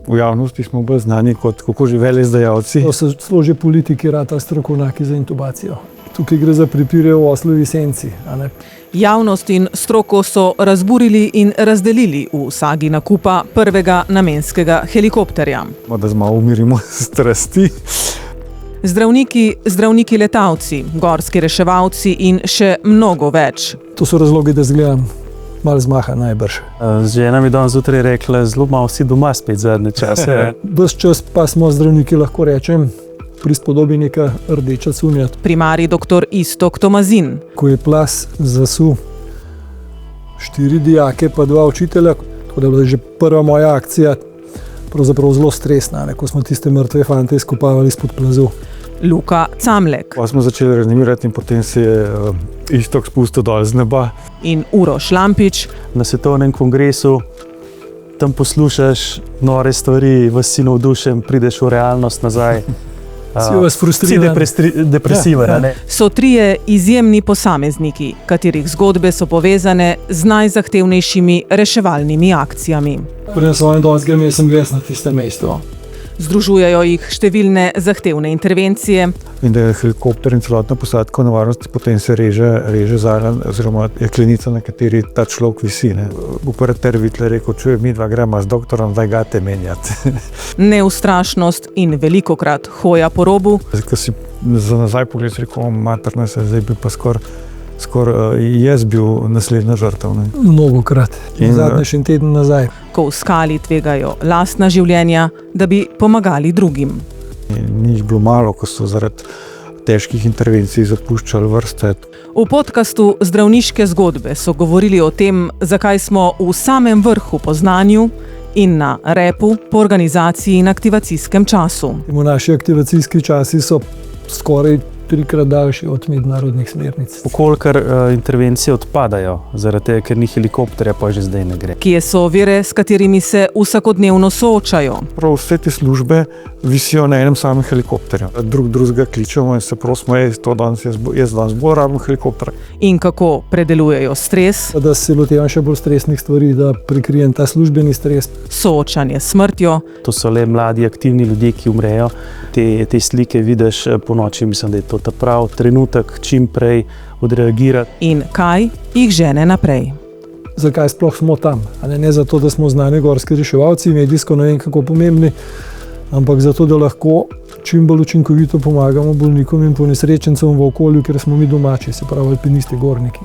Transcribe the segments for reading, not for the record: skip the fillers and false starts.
V javnosti smo bolj znani kot kako že veleizdajalci. To so celo že politiki rata strokovnjaki za intubacijo. Tukaj gre za prepire v oslovi senci. Javnost in stroko so razburili in razdelili v sagi nakupa prvega namenskega helikopterja. Da malo umirimo strasti. Zdravniki letalci, gorski reševalci in še mnogo več. To so razlogi, da zgledam malo zmaha najbrž. Žena mi danes zjutraj rekla, zelo malo si doma spet zadnje čase. Ves čas pa smo zdravniki, lahko rečem, prispodobi neka rdeča cunja. Primarij dr. Iztok Tomazin. Ko je plaz zasul 4 dijake pa 2 učitelja, tako da je bila že prva moja akcija pravzaprav zelo stresna, ko smo tiste mrtve fante izkopavali spod plazu. Luka Camlek. Pa smo začeli reanimirati in potem se je Iztok spustil dol z neba. In Uroš Lampič. Na svetovnem kongresu tam poslušaš nore stvari, vas si navdušen, prideš v realnost nazaj. Si vas frustriran. Si depresiven. Ja. So 3 izjemni posamezniki, katerih zgodbe so povezane z najzahtevnejšimi reševalnimi akcijami. Pri svojem dolžkem sem ves na tistem mestu. Združujejo jih številne zahtevne intervencije. In da je helikopter in celotna posadka v nevarnosti, potem se reže zraven, oziroma je klenica, na kateri ta človek visi. Operater Vitler je rekel, čuje, mi dva gremo z doktorom, daj gate menjati. Neustrašnost in velikokrat hoja po robu. Ko si za nazaj pogledal, rekel, materna se, zdaj bi pa skoraj jaz bil naslednja žrtev. Mnogokrat. Zadnji še teden nazaj. Ko v skali tvegajo lastna življenja, da bi pomagali drugim. Ni jih bilo malo, ko so zaradi težkih intervencij zapuščali vrste. V podkastu Zdravniške zgodbe so govorili o tem, zakaj smo v samem vrhu po znanju in na repu po organizaciji in aktivacijskem času. Naši aktivacijski časi so skoraj 3-krat daljši od mednarodnih smernic. Kolikor intervencije odpadajo, zaradi tega, ker ni helikopterja, pa že zdaj ne gre. Kje so ovire, s katerimi se vsakodnevno soočajo? Prav vse te službe visijo na enem samem helikopterju. Drugega kličemo in se prosimo, jaz danes bolj rabim helikopter. In kako predelujejo stres? Da se lotevam še bolj stresnih stvari, da prikrijem ta službeni stres. Soočanje s smrtjo. To so le mladi, aktivni ljudje, ki umrejo. Te slike vidiš po noči, mislim, da je to ta prav trenutek, čim prej odreagirati. In kaj jih žene naprej? Zakaj sploh smo tam? Ne zato, da smo znani gorski reševalci, medijsko ne vem kako pomembni, ampak zato, da lahko čim bolj učinkovito pomagamo bolnikom in ponesrečencem v okolju, ker smo mi domači, se pravi alpinisti, gorniki.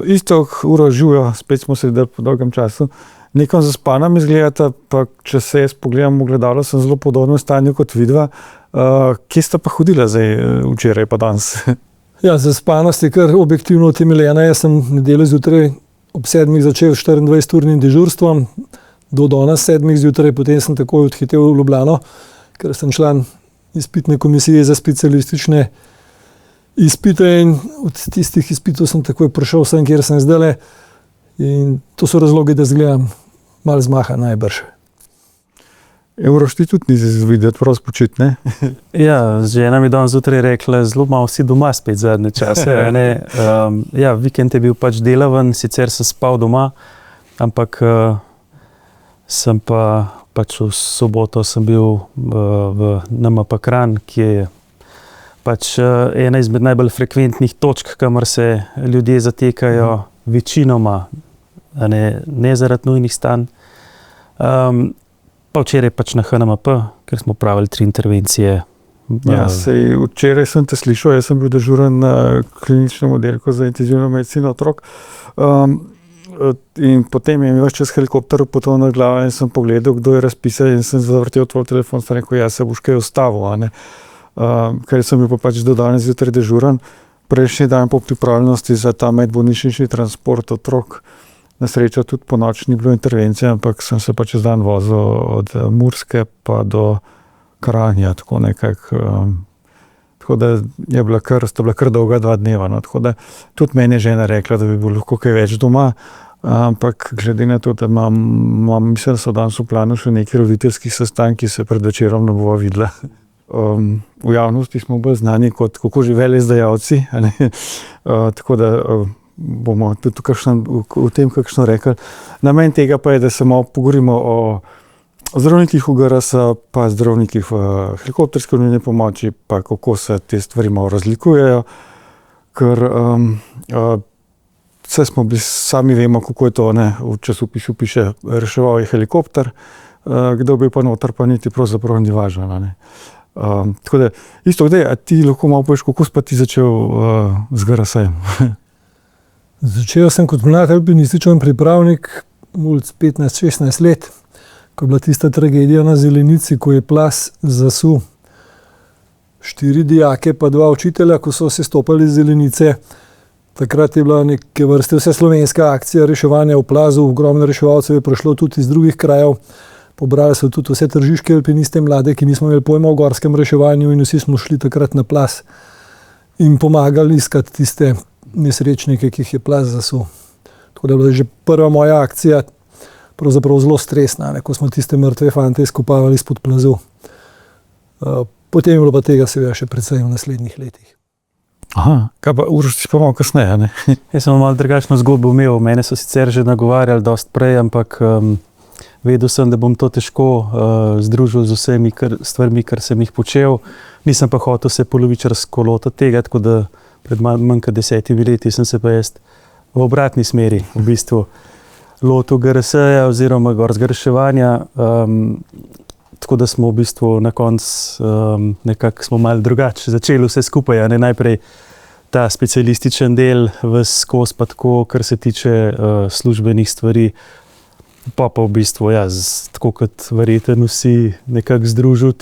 Iztok, Uroš, Žujo, spet smo se videli po dolgem času. Nekom zaspana mi izgledata, pa če se jaz pogledam v gledalo, sem zelo podobnem stanju kot vidva. Kje sta pa hodila zdaj včeraj pa danes? Ja, zaspanost je kar objektivno utemeljena. Jaz sem nedeljo zjutraj ob 7 začel 24-urnim dežurstvom, do danes 7 zjutraj, potem sem takoj odhitel v Ljubljano, ker sem član izpitne komisije za specialistične izpite in od tistih izpitov sem takoj prišel sem, kjer sem zdajle. In to so razlogi, da zgledam malo zmaha najbrž. Uroš, ti tudi nisi videti prav spočit, ne? Ja, žena mi danes zjutraj rekla, zelo malo si doma spet zadnje čase. Ja, vikend je bil pač delaven, sicer sem spal doma, ampak sem pa pač v soboto sem bil v NMP Kranj, ki je pač ena izmed najbolj frekventnih točk, kamor se ljudje zatekajo večinoma, ne zaradi nujnih stanj. Pa včeraj pač na HNMP, ker smo pravili 3 intervencije. Ja, včeraj sem te slišal, jaz sem bil dežuren na kliničnem oddelku za intenzivno medicino otrok. In potem je mi ves čas helikopter potoval na glavo in sem pogledal, kdo je razpisal in sem zavrtel tvoj telefon, sem rekel, ja, se boš kaj ustavil, ker sem bil pa pač do danes zjutraj dežuren. Prejšnji dan po pripravljenosti za ta medbolnišnični transport otrok. Na srečo tudi po noč ni bilo intervencije, ampak sem se pa čez dan vozil od Murske pa do Kranja, tako nekako. Tako da sta bila kar dolga 2 dneva. Tako da tudi meni je žena rekla, da bi bilo lahko kaj več doma, ampak glede na to, da mislim, da so danes v planu še neki roditeljski sestanki, se pred večerom ne bova videla. v javnosti smo bolj znani kot kako že veleizdajalci, tako da bomo tudi o tem kakšno rekli. Namen tega pa je, da se malo pogovorimo o zdravnikih v GRS, pa zdravnikih v helikopterski nujni pomoči, pa kako se te stvari malo razlikujejo, ker vse smo bili, sami vemo, kako je to, v časopisu piše, reševal je helikopter, kdo bi pa noter, pa niti pravzaprav ni važno. Tako da, isto, a ti lahko malo poveš, kako si pa ti začel z GRS-jem? Začel sem kot mlad alpinističen pripravnik, 15-16 let, ko je bila tista tragedija na Zelenici, ko je plaz zasul 4 dijake pa 2 učitelja, ko so se stopali z Zelenice. Takrat je bila neke vrste vse slovenska akcija reševanja v plazu, ogromno reševalcev je prišlo tudi iz drugih krajev. Pobrali so tudi vse tržiške alpiniste mlade, ki nismo imeli pojma o gorskem reševanju, in vsi smo šli takrat na plaz in pomagali iskati tiste nesrečnike, ki jih je plaz zasul. Tako da je bila že prva moja akcija pravzaprav zelo stresna, ko smo tiste mrtve fante izkopavali izpod plazu. Potem je bilo pa tega seveda še precej v naslednjih letih. Aha, kaj pa Uroš, si pa malo kasneje, ne? Jaz sem malo drugačno zgodbo imel, mene so sicer že nagovarjali dosti prej, ampak vedel sem, da bom to težko združil z vsemi stvarmi, kar sem jih počel. Nisem pa hotel se polovičarsko lotiti tega, tako da pred manj kot 10 leti sem se pa jaz v obratni smeri v bistvu lotil GRS-ja oziroma gorskega reševanja, tako da smo v bistvu na koncu nekako smo malo drugače začeli vse skupaj, najprej ta specialističen del ves skozi pa tako, kar se tiče službenih stvari, pa v bistvu, tako kot verjeten vsi, nekako združil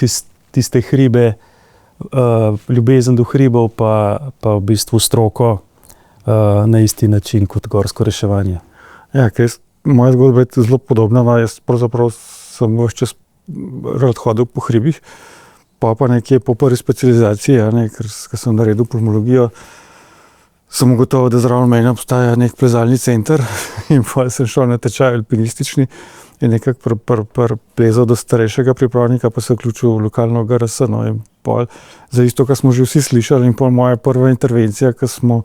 tiste hribe, ljubezen do hribov, pa v bistvu stroko na isti način kot gorsko reševanje. Ja, moja zgodba je zelo podobna, jaz pravzaprav sem ves čas rad hodil po hribih, pa nekje po prvi specializaciji, ker sem naredil pulmologijo, sem ugotovil, da zraven mene obstaja nek plezalni center in potem sem šel na tečaj alpinistični in nekako plezal do starejšega pripravnika, pa se vključil v lokalno GRS. In potem za isto, kar smo že vsi slišali, in potem moja prva intervencija, ko smo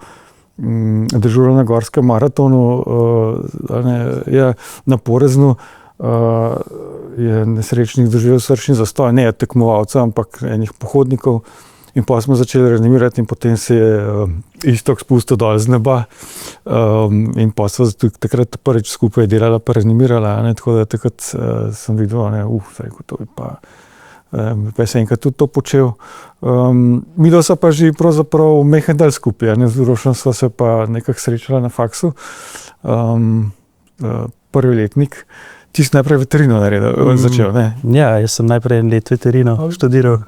dežurali na gorskem maratonu, na Poreznu, je nesrečnik doživel srčni zastoj, ne tekmovalca, ampak enih pohodnikov. In potem smo začeli reanimirati in potem se je Iztok spustil dol z neba. In potem smo takrat prvič skupaj delala pa reanimirala, tako da takrat sem videl, to je pa sem enkrat tudi to počel. Midva sva pa že pravzaprav mehen del skupaj, z Urošem sva se pa nekako srečala na faksu. Prvi letnik. Ti si najprej veterino začel, ne? Ja, jaz sem najprej 1 let veterino študiral.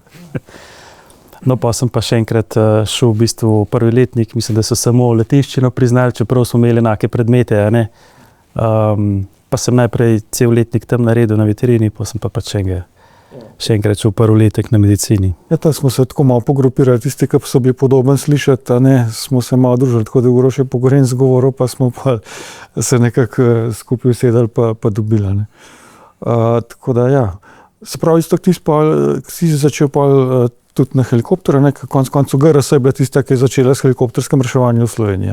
No, pa sem pa še enkrat šel v bistvu prvi letnik, mislim, da so samo leteščino priznali, čeprav smo imeli enake predmete, pa sem najprej cel letnik tam naredil na veterini, pa sem pa še enkrat šel prvi letek na medicini. Ja, tam smo se tako malo pogrupirali, tisti, ki so bili podoben slišati, smo se malo družili, tako da Uroš je pogoren zgovoril, pa smo pa se nekako skupaj usedali pa dobili, tako da, ja. Se pravi, isto, ti si začel pa tudi na helikopteru, konec koncev GRS je bila tista, ki je začela s helikopterskim reševanjem v Sloveniji.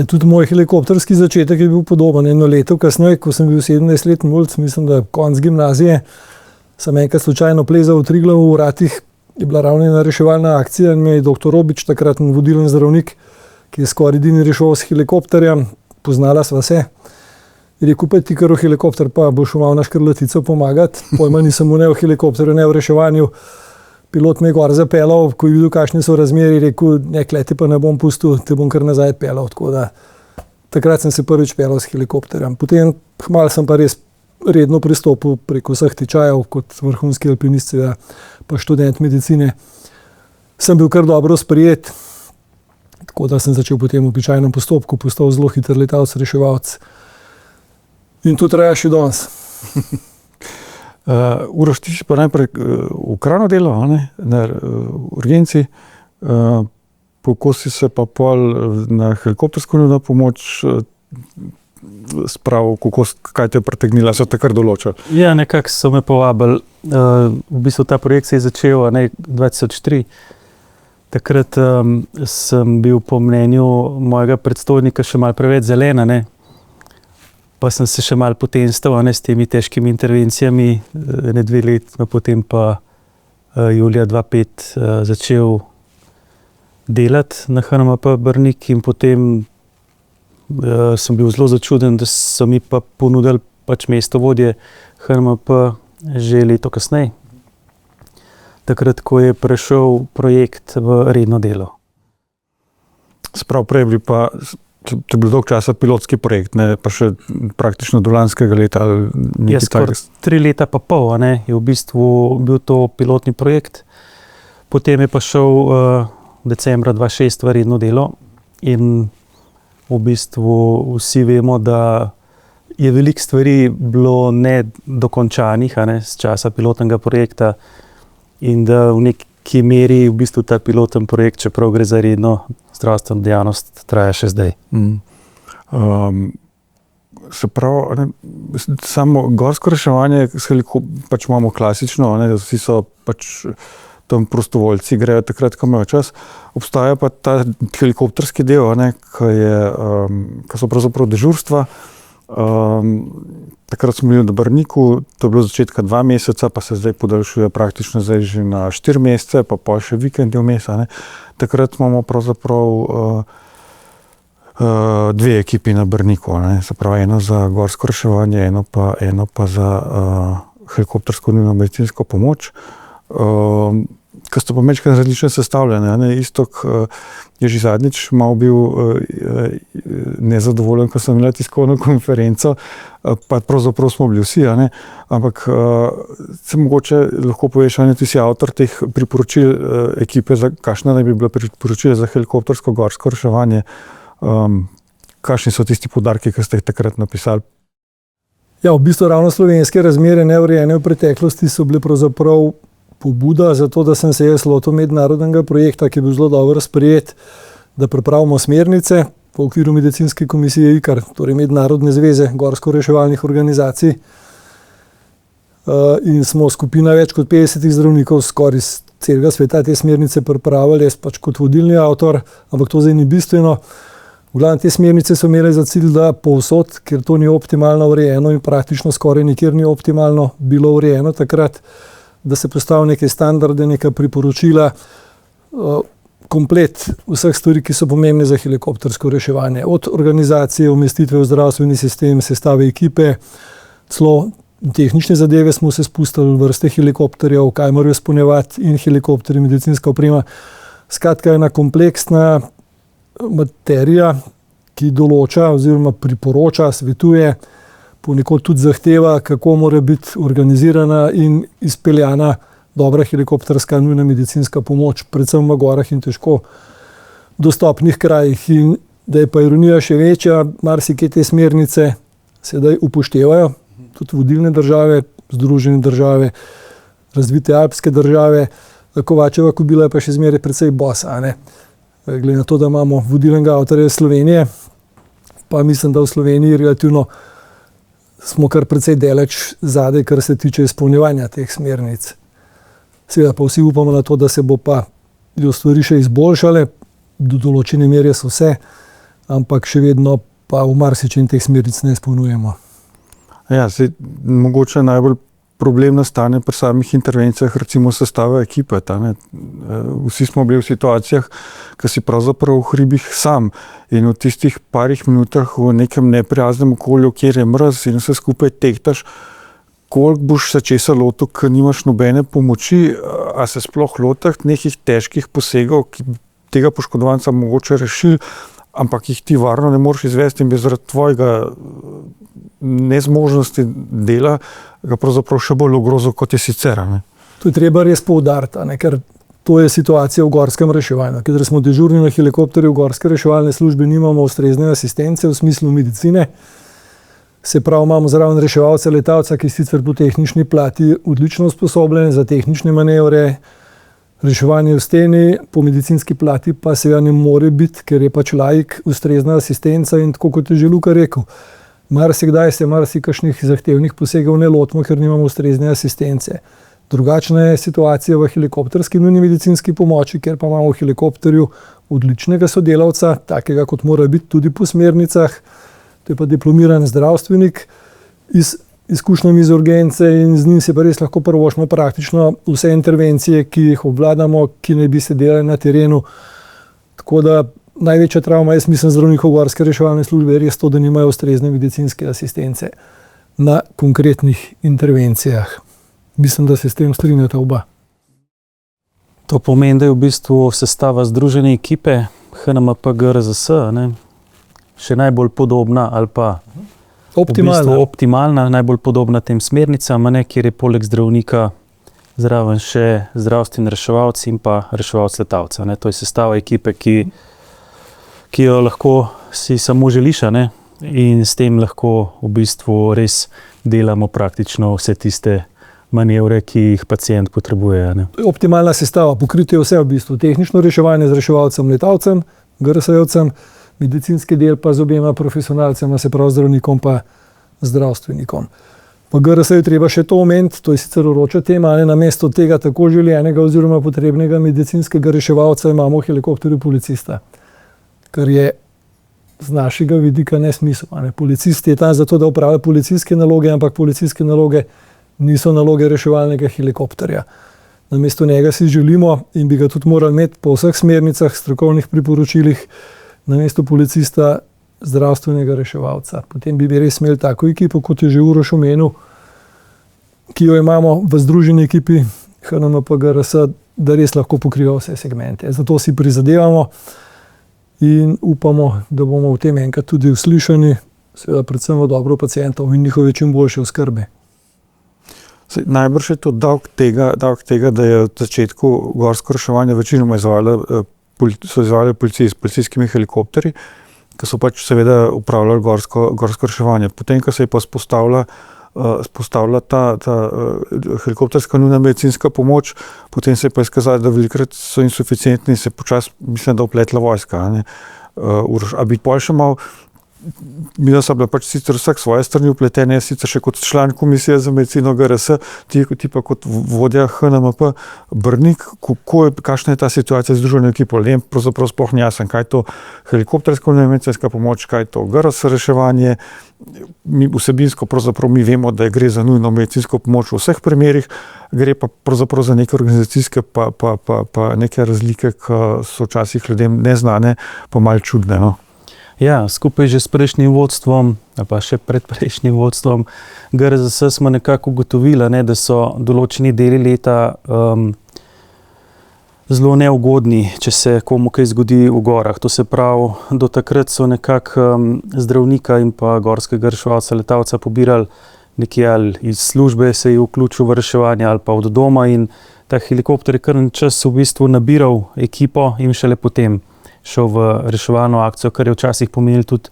Tudi moj helikopterski začetek je bil podoben. 1 leto kasneje, ko sem bil 17 let mulc, mislim, da konec gimnazije, sem enkrat slučajno plezal v Triglav v Vratih, je bila ravno ena reševalna akcija in me je dr. Robič, takrat vodilen zdravnik, ki je skoraj edini reševal s helikopterjem, poznala sva se. Je rekel, pa ti kar v helikopter, pa boš šel na Škrlatico pomagati. Pojma nisem ne v helikopterju, ne v reševanju. Pilot me je gor zapeljal, ko je videl, kakšne so razmere, je rekel, te pa ne bom pustil, te bom kar nazaj peljal. Takrat sem se prvič peljal s helikopterjem. Potem kmalu sem pa res redno pristopil preko vseh tečajev kot vrhunski alpinist, pa študent medicine. Sem bil kar dobro sprejet, tako da sem začel potem v običajnem postopku, postal zelo hiter letalec, reševalec. In to traja še danes. Uroš, ti si pa najprej v Kranju delal, na urgenci, ko si se pa pol na helikoptersko nujno pomoč spravil, kaj te je pritegnilo, so te kar določili? Ja, nekako so me povabili. V bistvu ta projekt se je začel 2003. Takrat sem bil po mnenju mojega predstojnika še malo preveč zelen, pa sem se še malo potenstal s temi težkimi intervencijami. 2 leta potem pa julija 2005 začel delati na HNMP Brnik in potem sem bil zelo začuden, da so mi pa ponudili pač mesto vodje HNMP že leto kasneje. Takrat, ko je prešel projekt v redno delo. Sprav prej bi pa, to je bil dolg časa pilotski projekt, pa še praktično do lanskega leta. Skoraj 3 leta pa pol, je v bistvu bil to pilotni projekt. Potem je pa šel decembra 2006 v redno delo in v bistvu vsi vemo, da je veliko stvari bilo nedokončanih z časa pilotnega projekta in da v neki meri v bistvu ta pilotni projekt, čeprav gre za redno zdravstveno dejavnost, traja še zdaj. Se pravi, samo gorsko reševanje, pač imamo klasično, vsi so pač tam prostovoljci, grejo takrat, ko imajo čas. Obstaja pa ta helikopterski del, ko so pravzaprav dežurstva. Takrat smo bili na Brniku, to je bilo začetka 2 meseca, pa se zdaj podaljšuje praktično zdaj že na 4 mesece, pa še vikendi vmes. Takrat imamo pravzaprav 2 ekipi na Brniku, se pravi eno za gorsko reševanje, eno pa za helikoptersko nujno medicinsko pomoč. Ko so pa večkrat različne sestavljene. Iztok je že zadnjič malo bil nezadovoljen, ko sem imel tiskovno konferenco, pa pravzaprav smo bili vsi, ampak se mogoče lahko poveš, ti si avtor teh priporočil ekipe, kakšna naj bi bila priporočila za helikoptersko gorsko reševanje, kakšni so tisti poudarki, ki ste jih takrat napisali? Ja, v bistvu ravno slovenske razmere neurejene v preteklosti so bile pravzaprav pobuda za to, da sem se jaz lotil mednarodnega projekta, ki je bil zelo dobro sprejet, da pripravimo smernice v okviru medicinske komisije ICAR, torej Mednarodne zveze gorsko-reševalnih organizacij. In smo skupina več kot 50 zdravnikov skoraj iz celega sveta te smernice pripravili, jaz pač kot vodilni avtor, ampak to zdaj ni bistveno. V glavnem te smernice so imele za cilj, da povsod, ker to ni optimalno urejeno in praktično skoraj nikjer ni optimalno bilo urejeno takrat, da se postavi neke standarde, neka priporočila, komplet vseh stvari, ki so pomembne za helikoptersko reševanje. Od organizacije, umestitve v zdravstveni sistem, sestave ekipe, celo tehnične zadeve smo se spustili, vrste helikopterjev, kaj morajo izpolnjevati in helikopterji, medicinska oprema. Skratka, ena kompleksna materija, ki določa oziroma priporoča, svetuje, ponekod tudi zahteva, kako mora biti organizirana in izpeljana dobra helikopterska nujna medicinska pomoč, predvsem v gorah in težko dostopnih krajih. In da je pa ironija še večja, marsikaj te smernice sedaj upoštevajo, tudi vodilne države, Združene države, razvite alpske države, Kovačeva kobila je pa še zmeraj precej bosa, Glede na to, da imamo vodilnega avtorja Slovenije, pa mislim, da v Sloveniji relativno smo kar precej daleč zadaj, kar se tiče izpolnjevanja teh smernic. Seveda pa vsi upamo na to, da se bo pa stvari še izboljšale, do določene mere so vse, ampak še vedno pa v marsičem teh smernic ne izpolnjujemo. Ja, mogoče najbolj problem nastane pri samih intervencijah, recimo sestava ekipe. Vsi smo bili v situacijah, ko si pravzaprav v hribih sam in v tistih parih minutah v nekem neprijaznem okolju, kjer je mraz in vse skupaj tehtaš, koliko boš se česa lotil, ker nimaš nobene pomoči, a se sploh lotih nekih težkih posegov, ki tega poškodovanca mogoče rešili, ampak jih ti varno ne moreš izvesti in bi zaradi tvojega nezmožnosti dela ga pravzaprav še bolj ogrozil, kot je sicer. To je treba res poudariti, ker to je situacija v gorskem reševanju. Ker smo dežurni na helikopterju v gorske reševalne službe, nimamo ustrezne asistence v smislu medicine. Se pravi, imamo zraven reševalca letalca, ki sicer po tehnični plati odlično usposobljen za tehnične manevre, reševanje v steni, po medicinski plati pa seveda ne more biti, ker je pač laik, ustrezna asistenca in tako kot je že Luka rekel, Marsikdaj se marsikakšnih zahtevnih posegov ne lotimo, ker nimamo ustrezne asistence. Drugačna je situacija v helikopterski nujni medicinski pomoči, ker pa imamo v helikopterju odličnega sodelavca, takega kot mora biti tudi po smernicah. To je pa diplomiran zdravstvenik z izkušnjami iz urgence in z njim se pa res lahko prvošmo praktično vse intervencije, ki jih obvladamo, ki naj bi se delali na terenu. Tako da največja travma, jaz mislim, zdravnikov gorske reševalne službe je res to, da nimajo ustrezne medicinske asistence na konkretnih intervencijah. Mislim, da se s tem strinjata oba. To pomeni, da je v bistvu sestava združene ekipe HNMP GRZS še najbolj podobna ali pa optimalna. V bistvu optimalna, najbolj podobna tem smernicam, kjer je poleg zdravnika zraven še zdravstveni reševalci in pa reševalc letalca. To je sestava ekipe, ki jo lahko si samo želiš, in s tem lahko v bistvu res delamo praktično vse tiste manevre, ki jih pacient potrebuje. Optimalna sestava, pokritje vse v bistvu. Tehnično reševanje z reševalcem, letalcem, GRS-jevcem, medicinski del pa z obema profesionalcema, se pravi zdravnikom pa zdravstvenikom. Pa GRS-ju treba še to omeniti, to je sicer vroča tema, namesto tega tako želenega oziroma potrebnega medicinskega reševalca imamo v helikopterju policista, kar je z našega vidika nesmisel. Policist je tam zato, da opravlja policijske naloge, ampak policijske naloge niso naloge reševalnega helikopterja. Namesto njega si želimo in bi ga tudi morali imeti po vseh smernicah, strokovnih priporočilih, namesto policista zdravstvenega reševalca. Potem bi res imeli tako ekipo, kot je že Uroš omenil, ki jo imamo v združeni ekipi HNMP GRS, da res lahko pokriva vse segmente. Zato si prizadevamo in upamo, da bomo v tem enkrat tudi uslišani, seveda predvsem v dobro pacientov in njihove čim boljše oskrbe. Najbrž je to dolg tega, da je v začetku gorsko reševanje večinoma so izvajali policije s policijskimi helikopterji, ki so pač seveda upravljali gorsko reševanje. Potem, ko se je pa spostavila ta helikopterska nujna medicinska pomoč, potem se je pa izkazalo, da velikrat so insuficientni in se počasi, mislim, da opletla vojska. A bi pol še malo, mi so bile pač sicer vsak svoje strani upletene, sicer še kot član komisije za medicino GRS, ti pa kot vodja HNMP Brnik, kakšna je ta situacija z združeno ekipo? Lem pravzaprav sploh ni jasen, kaj je to helikopterska medicinska pomoč, kaj je to GRS reševanje. Mi vsebinsko pravzaprav mi vemo, da gre za nujno medicinsko pomoč v vseh primerih, gre pa pravzaprav za neke organizacijske pa neke razlike, ki so včasih ljudem neznane, pa malo čudne. Ja, skupaj že s prejšnjim vodstvom, pa še pred prejšnjim vodstvom GRZS smo nekako ugotovili, da so določeni deli leta zelo neugodni, če se komu kaj zgodi v gorah. To se pravi, do takrat so nekako zdravnika in pa gorskega reševalca letalca pobirali nekje ali iz službe, se je vključil v reševanje ali pa od doma in ta helikopter je kar en čas v bistvu nabiral ekipo in šele potem šel v reševalno akcijo, kar je včasih pomenilo tudi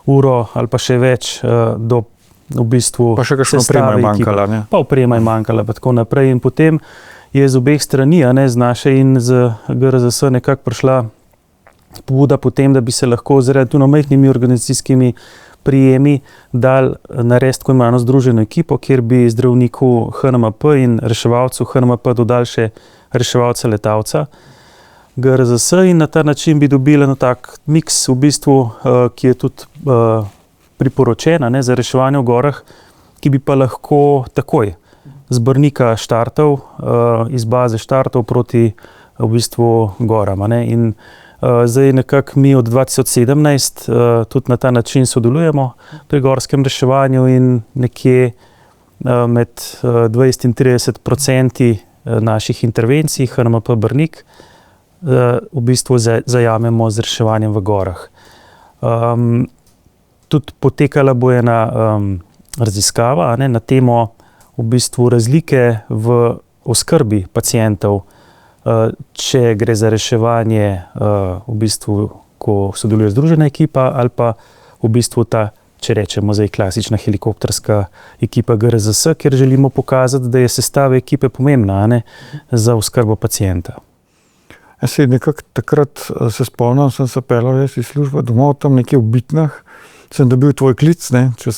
uro ali pa še več do v bistvu pa še kakšno oprema je manjkala. Pa oprema je manjkala, pa tako naprej. In potem je z obeh strani, z naše in z GRZS nekako prišla pobuda potem, da bi se lahko zaradi majhnimi organizacijskimi prijemi dal narediti tako imenovano združeno ekipo, kjer bi zdravniku HNMP in reševalcu HNMP dodali še reševalca letalca GRZS in na ta način bi dobili tak miks v bistvu, ki je tudi priporočen za reševanje v gorah, ki bi pa lahko takoj z Brnika štartal, iz baze štartal proti v bistvu goram. In zdaj nekako mi od 2017 tudi na ta način sodelujemo pri gorskem reševanju in nekje med 20 in 30% naših intervencij HNMP Brnik v bistvu zajamemo z reševanjem v gorah. Tudi potekala bo ena raziskava na temo v bistvu razlike v oskrbi pacientov, če gre za reševanje v bistvu, ko sodeluje združena ekipa ali pa v bistvu ta, če rečemo zdaj klasična helikopterska ekipa GRZS, kjer želimo pokazati, da je sestava ekipe pomembna za oskrbo pacienta. Nekako takrat se spomnim, sem se peljal iz službe domov, tam nekje v Bitnah sem dobil tvoj klic, ne, ker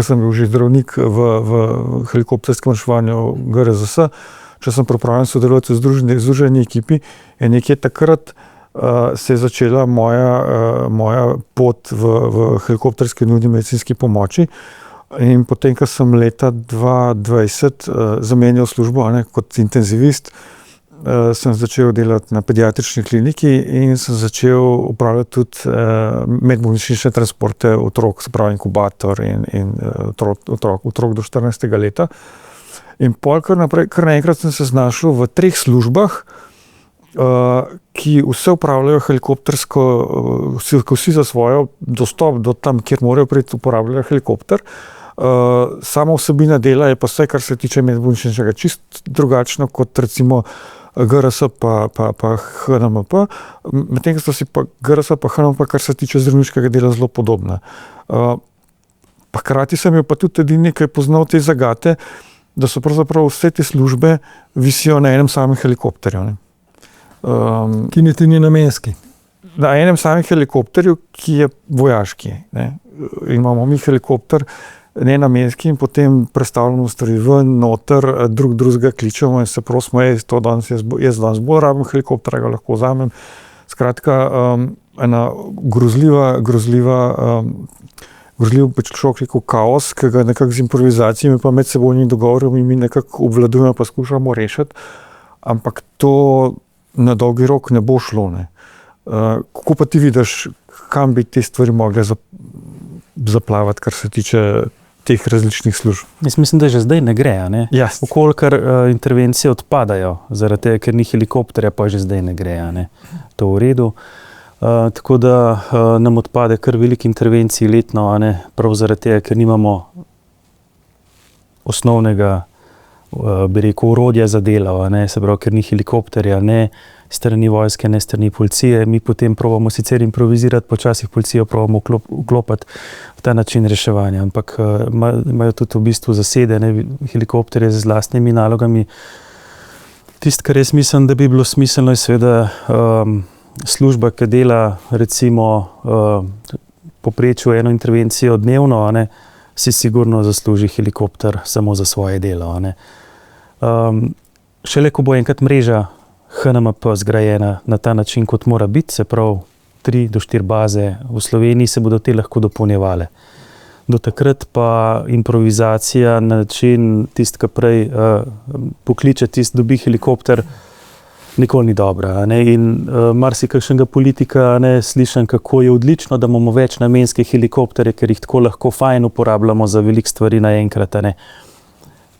sem bil že zdravnik v helikopterskem reševanju GRZS, če sem pripravljen sodelovati v združeni ekipi, in nekje takrat se je začela moja pot v helikopterski nujni medicinski pomoči. In potem, ko sem leta 2020 zamenjal službo, kot intenzivist, sem začel delati na pediatrični kliniki in sem začel upravljati tudi medbolnišnične transporte otrok, se pravi inkubator in otrok do 14. leta. In pol kar naenkrat sem se znašel v 3 službah, ki vse upravljajo helikoptersko, vsi za svojo dostop do tam, kjer morajo priti, uporabljajo helikopter. Sama vsebina dela je pa vse, kar se tiče medbolnišničnega, čist drugačno kot recimo GRS pa HNMP, medtem ko so si pa GRS pa HNMP, kar se tiče zdravniškega dela, zelo podobna. Hkrati sem jo pa tudi edini, ki je poznal te zagate, da so pravzaprav vse te službe visijo na enem samem helikopterju. Ki niti ni namenski. Na enem samem helikopterju, ki je vojaški. Imamo mi helikopter nenamenski in potem prestavljamo stvari ven, noter, drugega kličemo in se prosimo, jaz danes bolj rabim helikopter, ga lahko vzamem. Skratka, ena grozljiv človek rekel kaos, ki ga nekako z improvizacijami pa med sebojnimi dogovorami mi nekako obvladujemo pa skušamo rešiti, ampak to na dolgi rok ne bo šlo. Kako pa ti vidiš, kam bi te stvari mogle zaplavati, kar se tiče teh različnih služb? Jaz mislim, da že zdaj ne gre. Yes. Okolikor intervencije odpadajo, zaradi tega, ker ni helikopterja, pa že zdaj ne gre. To v redu. Tako da nam odpade kar veliko intervencij letno, prav zaradi tega, ker nimamo osnovnega, bi rekel, orodja za delo, se pravi, ker ni helikopterja, ne strani vojske, ne strani policije. Mi potem probamo sicer improvizirati, počasih policijo probamo vklopiti v ta način reševanja, ampak imajo tudi v bistvu zasede helikopterje z lastnimi nalogami. Tisto, kar jaz mislim, da bi bilo smiselno, je seveda služba, ki dela recimo povprečju eno intervencijo dnevno, si sigurno zasluži helikopter samo za svoje delo. Šele ko bo enkrat mreža HNMP zgrajena na ta način, kot mora biti, se pravi 3 do 4 baze v Sloveniji, se bodo te lahko dopolnjevale. Do takrat pa improvizacija na način tisti, ki prej pokliče tisti, dobi helikopter, nikoli ni dobra. In marsikakšnega politika slišim, kako je odlično, da imamo več namenske helikopterje, ker jih tako lahko fajn uporabljamo za veliko stvari naenkrat.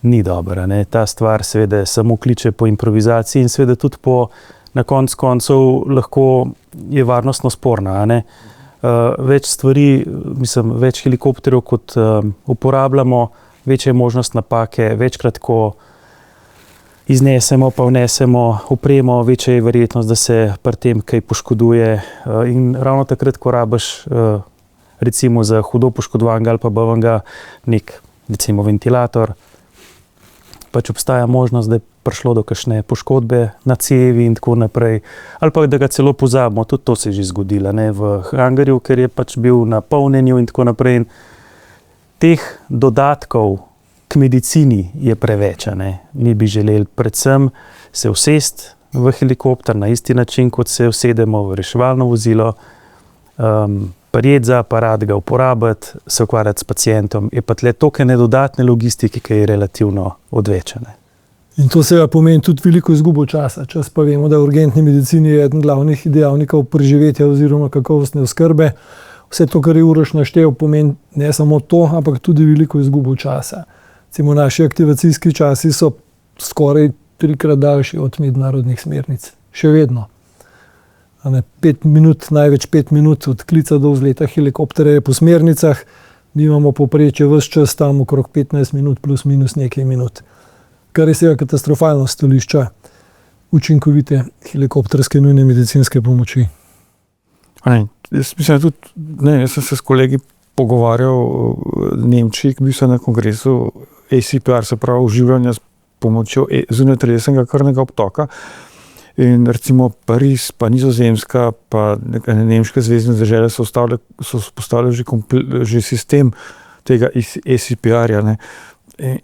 Ni dobra. Ta stvar seveda samo kliče po improvizaciji in seveda tudi na koncu koncev lahko je varnostno sporna. Več stvari, mislim, več helikopterjev kot uporabljamo, večja je možnost napake, večkrat ko iznesemo pa vnesemo opremo, večja je verjetnost, da se pri tem kaj poškoduje. In ravno takrat, ko rabiš recimo za hudo poškodovanega ali pa bavanga nek recimo ventilator, pač obstaja možnost, da je prišlo do kakšne poškodbe na cevi in tako naprej, ali pa da ga celo pozabimo, tudi to se je že zgodilo v hangarju, ker je pač bil na polnjenju in tako naprej. In teh dodatkov k medicini je preveč. Mi bi želeli predvsem se usesti v helikopter na isti način, kot se usedemo v reševalno vozilo, prijeti za aparat, ga uporabiti, se ukvarjati s pacientom, je pa tle toliko ene dodatne logistike, ki je relativno odvečene. In to seveda pomeni tudi veliko izgubo časa. Čas pa vemo, da v urgentni medicini je eden glavnih dejavnikov preživetja oziroma kakovostne oskrbe. Vse to, kar je Uroš naštel, pomeni ne samo to, ampak tudi veliko izgubo časa. Recimo naši aktivacijski časi so skoraj 3-krat daljši od mednarodnih smernic. Še vedno. 5 minut, največ 5 minut od klica do vzleta helikopterja je po smernicah, mi imamo povprečje ves čas tam okrog 15 minut plus minus nekaj minut. Kar je seveda katastrofalno stališča učinkovite helikopterske nujne medicinske pomoči. Jaz mislim, jaz sem se s kolegi pogovarjal v Nemčiji, bil sem na kongresu ACPR, se pravi oživljanja s pomočjo zunajtelesnega krvnega obtoka. In recimo Pariz, pa Nizozemska, pa nemške zvezne dežele so postavili že sistem tega ACPR-ja.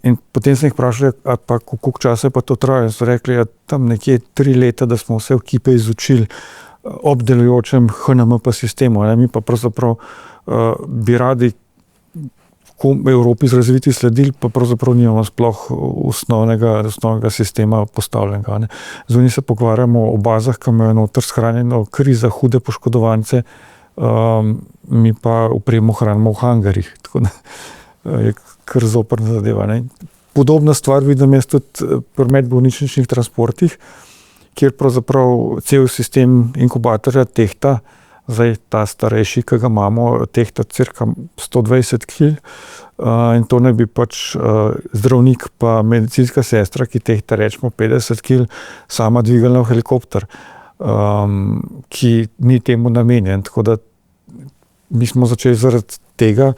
In potem sem jih vprašal, koliko časa je pa to trajalo. So rekli, da tam nekje 3 leta, da smo vse ekipe izučili ob delujočem HNMP sistemu. Mi pa pravzaprav bi radi v Evropi z razviti sledili, pa pravzaprav nimamo sploh osnovnega sistema postavljenega. Zunaj se pogovarjamo o bazah, ki imajo noter shranjeno kri za hude poškodovance, mi pa opremo hranimo v hangarjih. Tako da je kar zoprna zadeva. Podobna stvar vidim jaz tudi pri medbolničničnih transportih, kjer pravzaprav cel sistem inkubatorja tehta, zdaj ta starejši, ki ga imamo, tehta cirka 120 kg, in to ne bi pač zdravnik pa medicinska sestra, ki tehta rečemo 50 kg, sama dvigala v helikopter, ki ni temu namenjen. Tako da mi smo začeli zaradi tega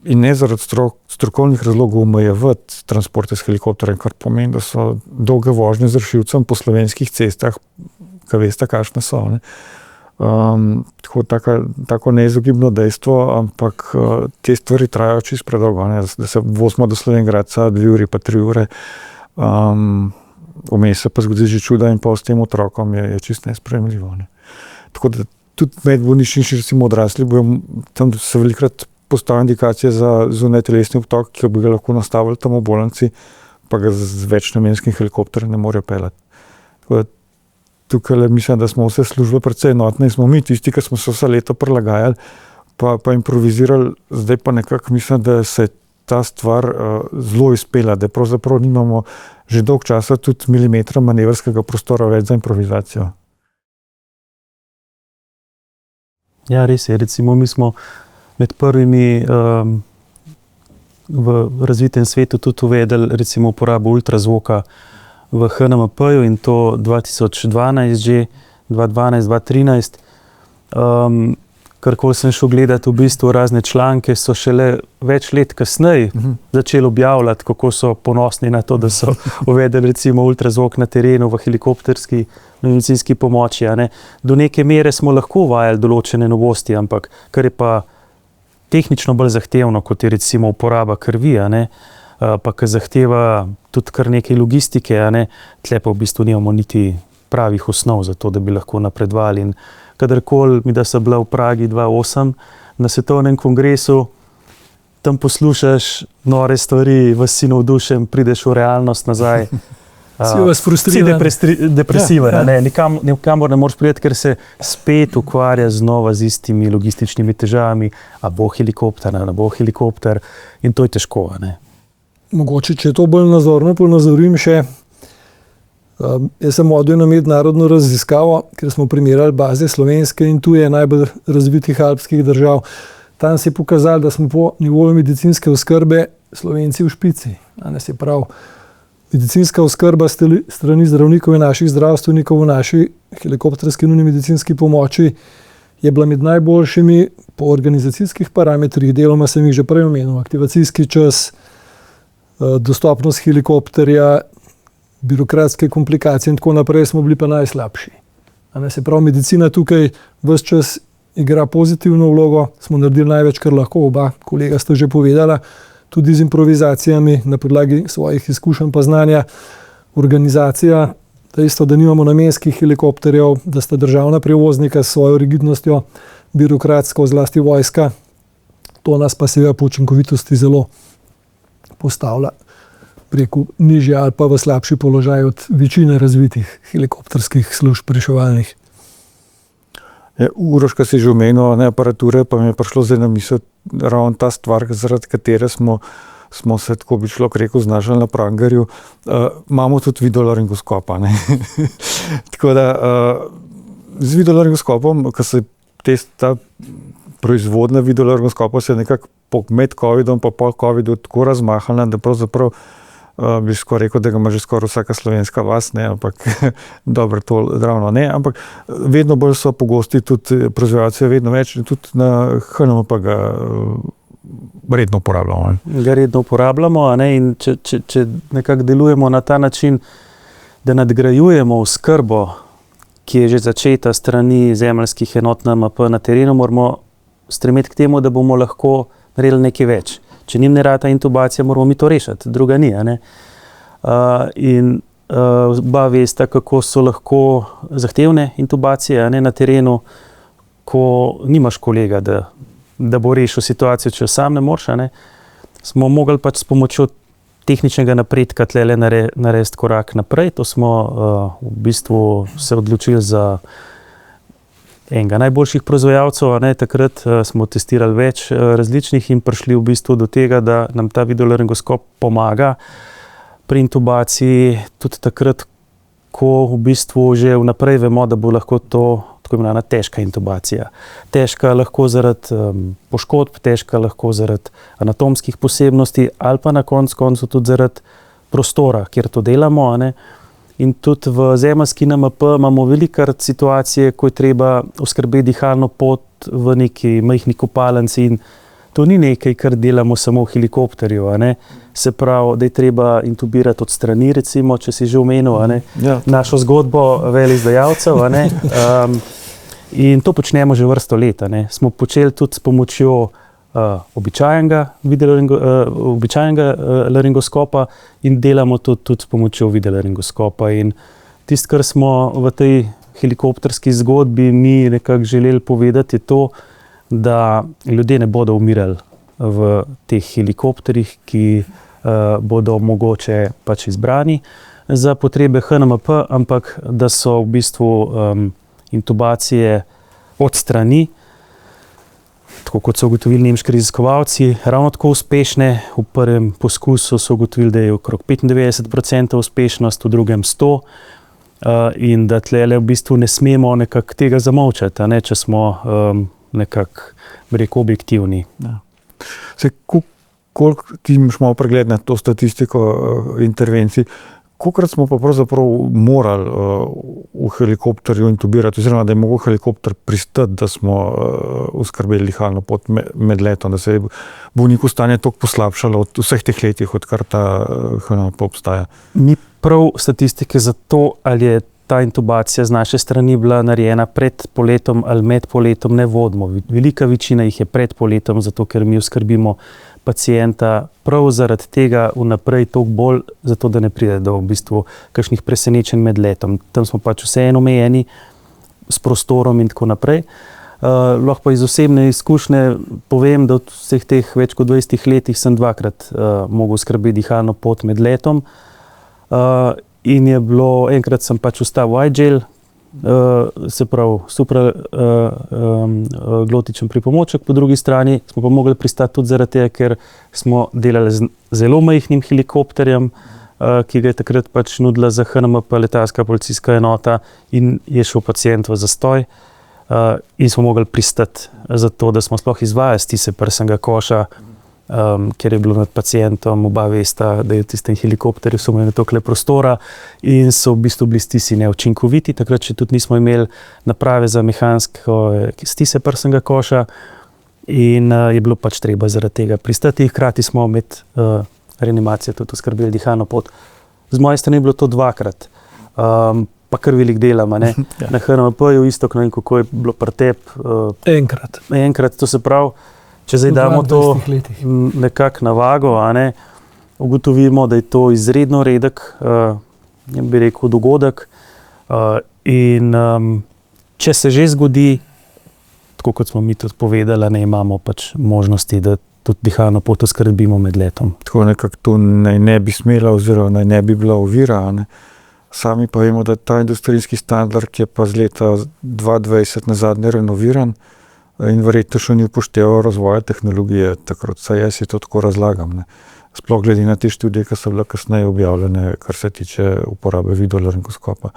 in ne zaradi strokovnih razlogov omejevati transporte s helikopterjem, kar pomeni, da so dolge vožnje z rešilcem po slovenskih cestah, ki veste, kakšne so. Tako neizogibno dejstvo, ampak te stvari trajajo čisto predolgo, da se vozimo do Slovenj Gradca 2 uri pa 3 ure, vmes se pa zgodi že čuda in pa s tem otrokom je čisto nesprejemljivo. Tako da tudi medbolničnični recimo odrasli bojo, tam se velikokrat postavlja indikacije za zunajtelesni obtok, ki bi ga lahko nastavili tam v bolnici, pa ga z večnamenskim helikopterjem ne morejo peljati. Tako da tukaj mislim, da smo vse službe precej enotne in smo mi tisti, ki smo se vse leto prilagajali, pa improvizirali, zdaj pa nekako mislim, da se je ta stvar zelo izpela, da pravzaprav nimamo že dolg časa tudi milimetra manevrskega prostora več za improvizacijo. Ja, res je. Recimo, mi smo med prvimi v razvitem svetu tudi uvedli recimo uporabo ultrazvoka v HNMP-ju in to 2012 že, 2012-2013. Karkoli sem šel gledati v bistvu razne članke, so šele več let kasneje začeli objavljati, kako so ponosni na to, da so uvedli recimo ultrazvok na terenu v helikopterski medicinski pomoči. Do neke mere smo lahko uvajali določene novosti, ampak kar je pa tehnično bolj zahtevno, kot je recimo uporaba krvi, pa ki zahteva tudi kar nekaj logistike, tle pa v bistvu nimamo niti pravih osnov za to, da bi lahko napredovali. In kadarkoli mi da so bila v Pragi 2008 na svetovnem kongresu, tam poslušaš nore stvari, vas si navdušen, prideš v realnost nazaj. Si vas frustriran. Si depresiven, nikamor ne moreš priti, ker se spet ukvarja znova z istimi logističnimi težavami, a bo helikopter, ne bo helikopter, in to je težko. Mogoče, če to bolj nazorno ponazorim še, jaz sem vodil na mednarodno raziskavo, ker smo primerjali baze slovenske in tuje najbolj razvitih alpskih držav. Tam se je pokazalo, da smo po nivoju medicinske oskrbe Slovenci v špici. Se pravi, medicinska oskrba strani zdravnikov in naših zdravstvenikov v naši helikopterski nujni medicinski pomoči je bila med najboljšimi po organizacijskih parametrih, deloma sem jih že prej omenil, aktivacijski čas, dostopnost helikopterja, birokratske komplikacije in tako naprej, smo bili pa najslabši. Se pravi, medicina tukaj ves čas igra pozitivno vlogo, smo naredili največ, kar lahko, oba kolega sta že povedala, tudi z improvizacijami na podlagi svojih izkušenj pa znanja. Organizacija, dejstvo, da nimamo namenskih helikopterjev, da sta državna prevoznika s svojo rigidnostjo, birokratsko, zlasti vojska, to nas pa seveda po učinkovitosti zelo postavlja preko nižje ali pa v slabši položaj od večine razvitih helikopterskih služb reševalnih. Uroš, ki si že omenil aparature, pa mi je prišlo zdaj na misel ravno ta stvar, zaradi katere smo se, tako bi človek rekel, znašli na prangerju. Imamo tudi videolaringoskopa. Tako da z videolaringoskopom, ko se ta proizvodna videolaringoskopa se je nekako med covidom pa pol covidu tako razmahala, da pravzaprav bi skoraj rekel, da ga ima že skoraj vsaka slovenska vas, ampak dobro, to ravno ne, ampak vedno bolj so pogosti tudi proizvajalci, vedno več in tudi na HNMP pa ga redno uporabljamo. Ga redno uporabljamo, in če nekako delujemo na ta način, da nadgrajujemo oskrbo ki je že začeta strani zemeljskih enot NMP na terenu, moramo stremeti k temu, da bomo lahko naredili nekaj več. Če njim ne rata intubacija, moramo mi to rešiti, druga ni. Oba vesta, kako so lahko zahtevne intubacije na terenu, ko nimaš kolega, da bo rešil situacijo, če sam ne moreš. Smo mogli pač s pomočjo tehničnega napredka tlele narediti korak naprej. To smo v bistvu se odločili za enega najboljših proizvajalcev. Takrat smo testirali več različnih in prišli v bistvu do tega, da nam ta videolaringoskop pomaga pri intubaciji tudi takrat, ko v bistvu že vnaprej vemo, da bo lahko to tako imenovana težka intubacija. Težka lahko zaradi poškodb, težka lahko zaradi anatomskih posebnosti ali pa na koncu tudi zaradi prostora, kjer to delamo. In tudi v zemeljski NMP imamo velikokrat situacije, ko je treba oskrbeti dihalno pot v neki majhni kopalnici in to ni nekaj, kar delamo samo v helikopterju. Se pravi, da je treba intubirati od strani, recimo, če si že omenil našo zgodbo veleizdajalcev. In to počnemo že vrsto let. Smo počeli tudi s pomočjo običajnega laringoskopa in delamo tudi s pomočjo videolaringoskopa. In tisto, kar smo v tej helikopterski zgodbi mi nekako želeli povedati, je to, da ljudje ne bodo umirali v teh helikopterjih, ki bodo mogoče pač izbrani za potrebe HNMP, ampak da so v bistvu intubacije od strani, tako kot so ugotovili nemški raziskovalci, ravno tako uspešne. V prvem poskusu so ugotovili, da je okrog 95% uspešnost, v drugem 100%. In da tlele v bistvu ne smemo nekako tega zamolčati, če smo nekako, bi rekel, objektivni. Ja. Koliko ti imaš malo pregled na to statistiko intervencij, kolikrat smo pa pravzaprav morali v helikopterju intubirati, oziroma da je mogel helikopter pristati, da smo oskrbeli dihalno pot med letom, da se je bolniku stanje toliko poslabšalo od vseh teh letih, odkar ta HNMP obstaja? Mi prav statistike za to, ali je ta intubacija z naše strani bila narejena pred poletom ali med poletom, ne vodimo. Velika večina jih je pred poletom, zato ker mi oskrbimo pacienta prav zaradi tega vnaprej toliko bolj, zato da ne pride do v bistvu kakšnih presenečenj med letom. Tam smo pač vseeno omejeni s prostorom in tako naprej. Lahko pa iz osebne izkušnje povem, da v vseh teh več kot 20 letih sem dvakrat mogel skrbeti dihalno pot med letom. In je bilo, enkrat sem pač ostal v iGel, se pravi super glotičen pripomoček, po drugi strani smo pa mogli pristati tudi zaradi tega, ker smo delali z zelo majhnim helikopterjem, ki ga je takrat pač nudila za HNMP letalska policijska enota in je šel pacient v zastoj. In smo mogli pristati za to, da smo sploh izvajali stise prsnega koša, ker je bilo nad pacientom, oba vesta, da je v tistem helikopterju so imeli toliko prostora in so v bistvu bili stisi neučinkoviti. Takrat še tudi nismo imeli naprave za mehansko stise prsnega koša in je bilo pač treba zaradi tega pristati. Hkrati smo med reanimacijo tudi oskrbeli dihalno pot. Z moje strani je bilo to dvakrat, pa kar velik delam. Ja. Na HNMP-ju isto, kako je bilo pri tebi. Enkrat, to se pravi, če zdaj damo to nekako na vago, ugotovimo, da je to izredno redek, bi rekel, dogodek. In če se že zgodi, tako kot smo mi tudi povedali, imamo pač možnosti, da tudi dihalno pot oskrbimo med letom. Tako nekako to ne bi smela oziroma ne bi bila ovira. Sami pa vemo, da ta industrijski standard je pa z leta 2020 nazadnje renoviran in verjetno še ni upošteval razvoja tehnologije takrat, saj jaz si to tako razlagam. Sploh glede na te študije, ki so bile kasneje objavljene, kar se tiče uporabe videolaringoskopa.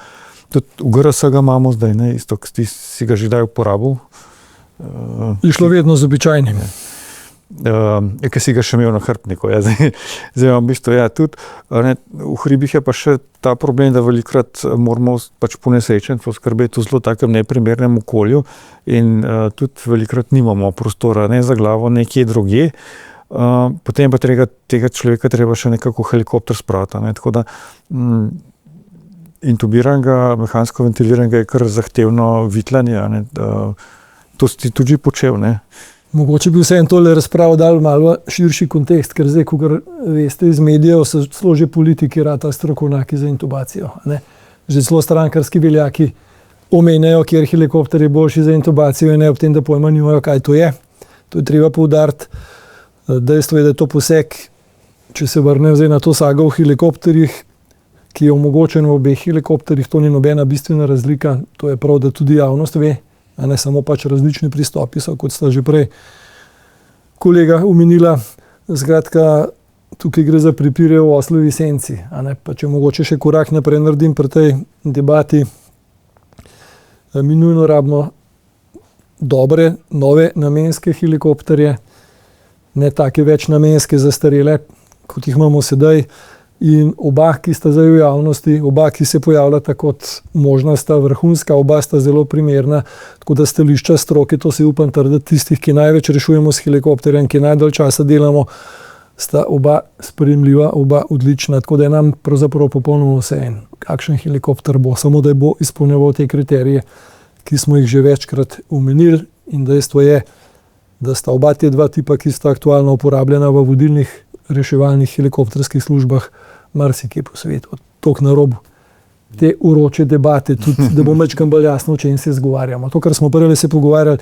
Tudi v GRS ga imamo zdaj, isto, ki si ga že daj uporabil. Je šlo vedno z običajnim. Ki si ga še imel na hrbtniku. Zdaj imam v bistvu, tudi v hribih je pa še ta problem, da velikokrat moramo pač po nesrečen poskrbeti v zelo takem neprimernem okolju in tudi velikokrat nimamo prostora ne za glavo, nekje drugje. Potem pa tega človeka treba še nekako v helikopter spraviti. Tako da intubiranega, mehansko ventiliranega je kar zahtevno vitlanje, a ne, to si tudi počel, ne? Mogoče bi vseeno tole razpravo dal malo širši kontekst, ker zdaj, kot veste iz medijev, so celo že politiki rata strokovnjaki za intubacijo. Ne? Že celo strankarski veljaki omenjajo, kjer helikopter je boljši za intubacijo in ne ob tem, da pojma nimajo, kaj to je. To je treba poudariti. Dejstvo je, da je to poseg, če se vrnem zdaj na to sago v helikopterjih, ki je omogočen v obeh helikopterjih, to ni nobena bistvena razlika. To je prav, da tudi javnost ve, a ne samo pač različni pristopi so, kot sta že prej kolega omenila. Skratka, tukaj gre za prepire v oslovi senci. A ne? Pa če mogoče še korak naprej naredim pri tej debati, mi nujno rabimo dobre, nove namenske helikopterje, ne take več namenske zastarele, kot jih imamo sedaj. In oba, ki sta zdaj v javnosti, oba, ki se pojavljata kot možna, sta vrhunska, oba sta zelo primerna, tako da stališča stroke, to se upam trditi, tistih, ki največ rešujemo s helikopterjem, ki najdalj časa delamo, sta oba sprejemljiva, oba odlična, tako da je nam pravzaprav popolnoma vseeno, kakšen helikopter bo, samo da bo izpolnjeval te kriterije, ki smo jih že večkrat omenili, in dejstvo je, da sta oba te dva tipa, ki sta aktualno uporabljena v vodilnih reševalnih helikopterskih službah, marsikje po svetu, toliko na robu te uroče debate, tudi da bo mečkam bolj jasno, o čem se zgovarjamo. To, kar smo prvi se pogovarjali,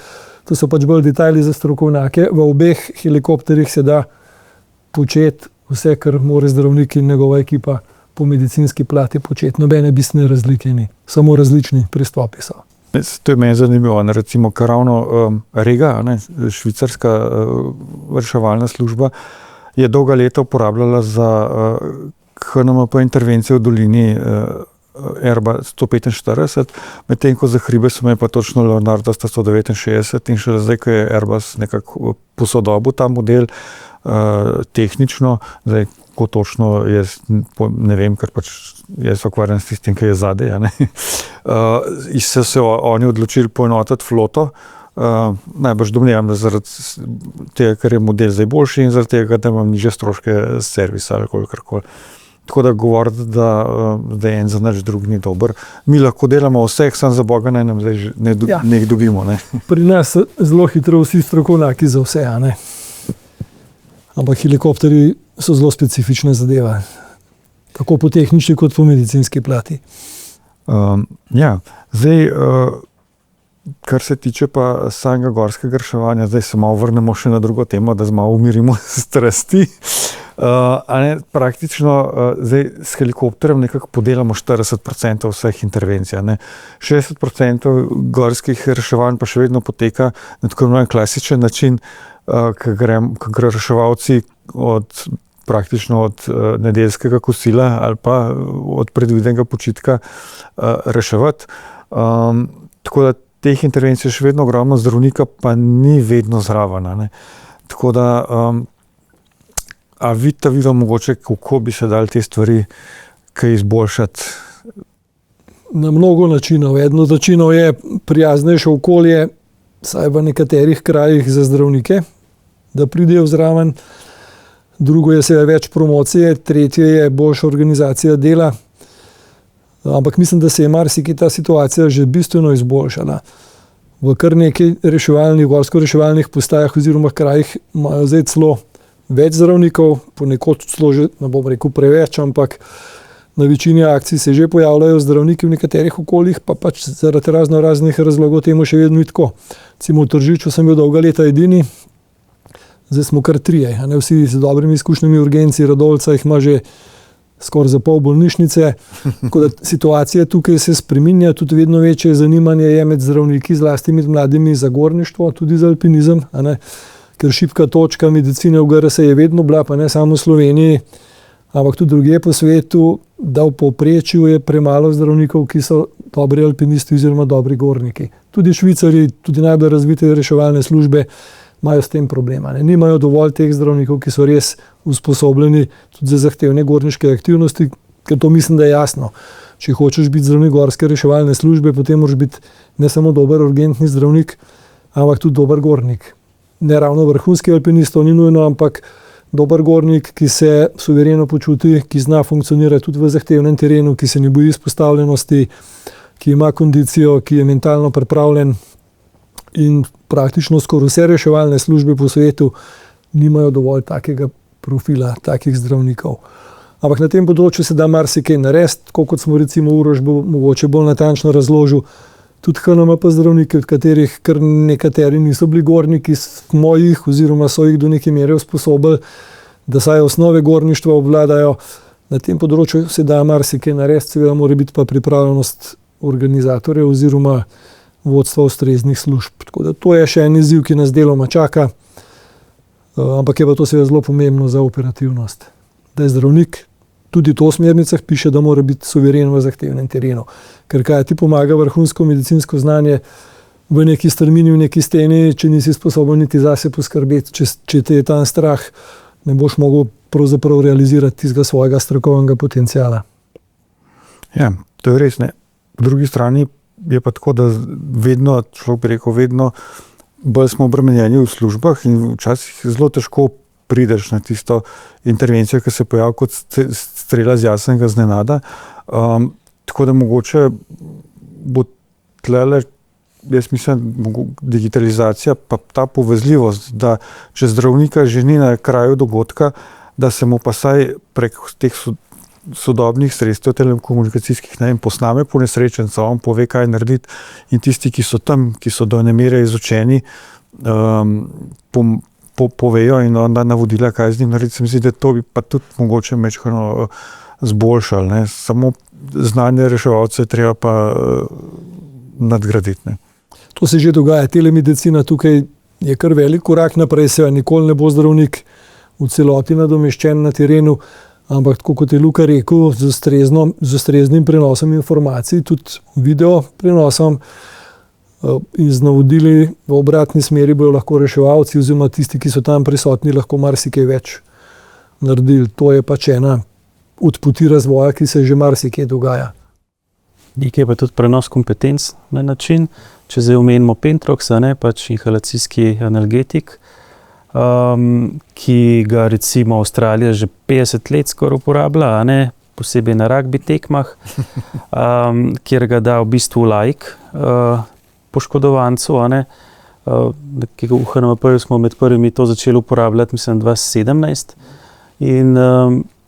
to so pač bolj detajli za strokovnjake. V obeh helikopterjih se da početi vse, kar mora zdravnik in njegova ekipa po medicinski plati početi. Nobene bistvene razlike ni, samo različni pristopi so. To je meni zanimivo, recimo, kar ravno Rega, ne, švicarska reševalna služba, je dolga leta uporabljala za HNMP intervencije v dolini Airbus 145, medtem ko za hribe so me pa točno Leonardo 169 in šele zdaj, ko je Airbus nekako posodobil ta model tehnično, zdaj, ko točno jaz ne vem, ker pač jaz ukvarjam s tistim, ki je zadej, so se oni odločili poenotiti floto. Najbrž domnevam, da zaradi tega, ker je model zdaj boljši in zaradi tega, da imam nižje stroške servisa ali kolikor. Tako da govoriti, da je en za naš drug ni dober. Mi lahko delamo vseh, sam za Boga naj nam zdaj ne dobimo. Ne? Pri nas zelo hitro vsi strokovnjaki za vse, a ne? Ampak helikopterji so zelo specifična zadeva. Tako po tehnični kot po medicinski plati. Zdaj, kar se tiče pa samega gorskega reševanja, zdaj se malo vrnemo še na drugo temo, da malo umirimo strasti. Praktično zdaj s helikopterjem nekako podelamo 40% vseh intervencij. 60% gorskih reševanj pa še vedno poteka na tako imenovan klasičen način, ko gre reševalci praktično od nedeljskega kosila ali pa od predvidenega počitka reševati. Tako da teh intervencij še vedno ogromno, zdravnika pa ni vedno zraven. Tako da, a vidite mogoče, kako bi se dali te stvari kaj izboljšati? Na mnogo načinov. Eden od načinov je prijaznejše okolje, saj v nekaterih krajih za zdravnike, da pridejo zraven. Drugo je seveda več promocije, tretje je boljša organizacija dela. Ampak mislim, da se je marsikaj ta situacija že bistveno izboljšala. V kar nekaj gorsko-reševalnih postajah oziroma krajih imajo zdaj celo več zdravnikov, ponekod celo že, ne bom rekel preveč, ampak na večini akcij se že pojavljajo zdravniki v nekaterih okoljih, pa pač zaradi raznih razlogov temu še vedno ni tako. Recimo v Tržiču sem bil dolga leta edini, zdaj smo kar trije, vsi z dobrimi izkušnjami urgenci, Radovljica jih ima že skoraj za pol bolnišnice, tako da situacija tukaj se spreminja, tudi vedno večje zanimanje je med zdravniki, zlasti med mladimi za gorništvo, tudi za alpinizem, ker šibka točka medicine v GRS je vedno bila, pa ne samo v Sloveniji, ampak tudi drugje po svetu, da v povprečju je premalo zdravnikov, ki so dobri alpinisti oziroma dobri gorniki. Tudi Švicari, tudi najbolj razvite reševalne službe imajo s tem problema. Nimajo dovolj teh zdravnikov, ki so res usposobljeni tudi za zahtevne gorniške aktivnosti, ker to mislim, da je jasno. Če hočeš biti zdravnik gorske reševalne službe, potem moraš biti ne samo dober urgentni zdravnik, ampak tudi dober gornik. Ne ravno vrhunski alpinist, to ni nujno, ampak dober gornik, ki se suvereno počuti, ki zna funkcionirati tudi v zahtevnem terenu, ki se ne boji izpostavljenosti, ki ima kondicijo, ki je mentalno pripravljen in praktično skoraj vse reševalne službe po svetu nimajo dovolj takega profila, takih zdravnikov. Ampak na tem področju se da marsikaj narediti, tako kot smo recimo Uroš mogoče bolj natančno razložil, tudi HNMP zdravniki, od katerih kar nekateri niso bili gorniki, smo jih oziroma so jih do neke mere usposobili, da saj osnove gorništva obvladajo. Na tem področju se da marsikaj narediti, seveda mora biti pa pripravljenost organizatorjev oziroma vodstva ustreznih služb. Tako da to je še en izziv, ki nas deloma čaka, ampak je pa to seveda zelo pomembno za operativnost. Da je zdravnik, tudi to v smernicah piše, da mora biti suveren v zahtevnem terenu. Ker kaj ti pomaga vrhunsko medicinsko znanje v neki strmini, v neki steni, če nisi sposoben niti zase poskrbeti, če te je tam strah, ne boš mogel pravzaprav realizirati tistega svojega strokovnega potenciala. Ja, to je res, ne. Po drugi strani je pa tako, da vedno, človek bi rekel, vedno bolj smo obremenjeni v službah in včasih zelo težko prideš na tisto intervencijo, ki se pojavi kot strela z jasnega znenada. Tako da mogoče bo tlele, jaz mislim, digitalizacija pa ta povezljivost, da če zdravnika že ni na kraju dogodka, da se mu pa saj prek teh sodobnih sredstev telekomunikacijskih posname po nesrečencu, on pove, kaj narediti in tisti, ki so tam, ki so do ene mere izučeni, povejo in onda navodila, kaj z njim narediti. Se mi zdi, da to bi pa tudi mogoče mečkano zboljšali, ne. Samo znanje reševalcev treba pa nadgraditi, ne. To se že dogaja. Telemedicina tukaj je kar velik korak naprej, se nikoli ne bo zdravnik v celoti nadomeščen na terenu, ampak tako kot je Luka rekel, z ustreznim prenosom informacij, tudi video prenosom in z navodili v obratni smeri bojo lahko reševalci oziroma tisti, ki so tam prisotni, lahko marsikaj več naredili. To je pač ena od poti razvoja, ki se že marsikaj dogaja. Nekaj pa tudi prenos kompetenc na način, če zdaj omenimo Pentrox, pač inhalacijski analgetik, ki ga recimo Avstralija že 50 let skoraj uporablja, posebej na rugby tekmah, kjer ga da v bistvu laik poškodovancu. V HNMP smo med prvimi to začeli uporabljati, mislim, 2017 in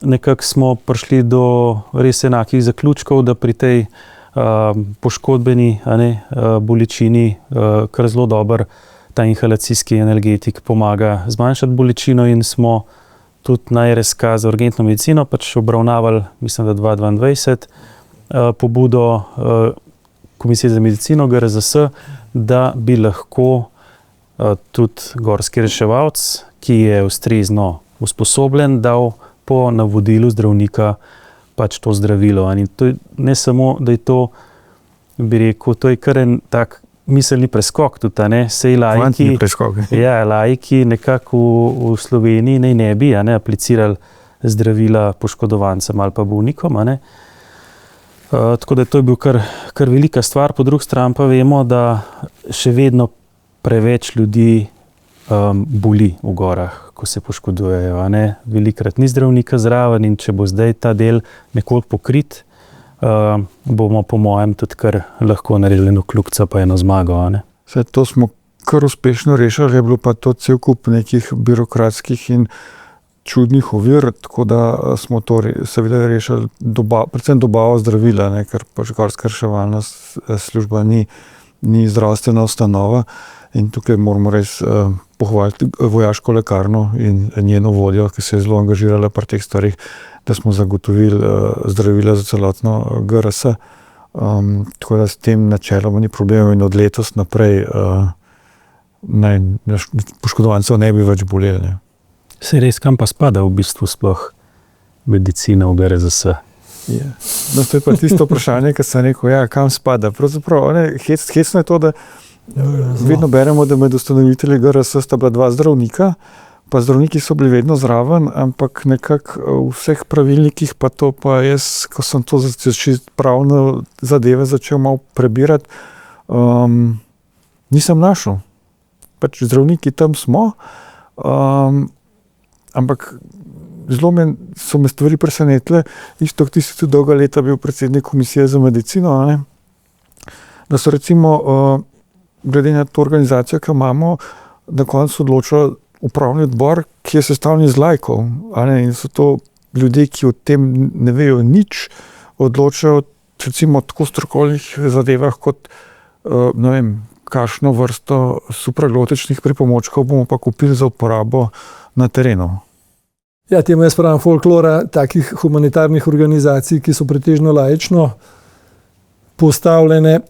nekako smo prišli do res enakih zaključkov, da pri tej poškodbeni bolečini kar zelo dober ta inhalacijski analgetik pomaga zmanjšati bolečino in smo tudi na RSK za urgentno medicino pač obravnavali, mislim, da 2022 pobudo Komisije za medicino GRZS, da bi lahko tudi gorski reševalc, ki je ustrezno usposobljen, dal po navodilu zdravnika pač to zdravilo. In to je, ne samo, da je to, bi rekel, to je kar en tak miselni preskok tudi, sej laiki, laiki nekako v Sloveniji ne bi aplicirali zdravila poškodovancem ali pa bolnikom. Tako da to je bil kar velika stvar. Po drugi strani pa vemo, da še vedno preveč ljudi boli v gorah, ko se poškodujejo. Velikrat ni zdravnika zraven in če bo zdaj ta del nekoliko pokrit, bomo po mojem tudi kar lahko naredili eno kljukico pa eno zmago. Vse to smo kar uspešno rešili, je bilo pa to cel kup nekih birokratskih in čudnih ovir, tako da smo to seveda rešili, predvsem dobavo zdravila, ker pač gorska reševalna služba ni zdravstvena ustanova in tukaj moramo res pohvaliti vojaško lekarno in njeno vodjo, ki se je zelo angažirala pri teh stvarih, da smo zagotovili zdravila za celotno GRS. Tako da s tem načeloma ni problemov in od letos naprej poškodovancev ne bi več boleli. Se res, kam pa spada v bistvu sploh medicina v GRZS? Ja. No, to je pa tisto vprašanje, ki sem rekel, kam spada. Pravzaprav, hecno je to, da vedno beremo, da med ustanovitelji GRS sta bila dva zdravnika, pa zdravniki so bili vedno zraven, ampak nekako v vseh pravilnikih pa to pa jaz, ko sem to pravne zadeve začel malo prebirati, nisem našel. Pač zdravniki tam smo, ampak so me stvari presenetile. Isto, ti si tudi dolga leta bil predsednik komisije za medicino, a ne? Da so recimo, glede na to organizacijo, ki imamo, na koncu odloča upravni odbor, ki je sestavljen iz laikov, a ne? In so to ljudje, ki o tem ne vejo nič, odločajo recimo tako strokovnih zadevah kot, ne vem, kakšno vrsto supraglotičnih pripomočkov bomo pa kupili za uporabo na terenu. Ja, temu jaz pravim folklora takih humanitarnih organizacij, ki so pretežno laično postavljene,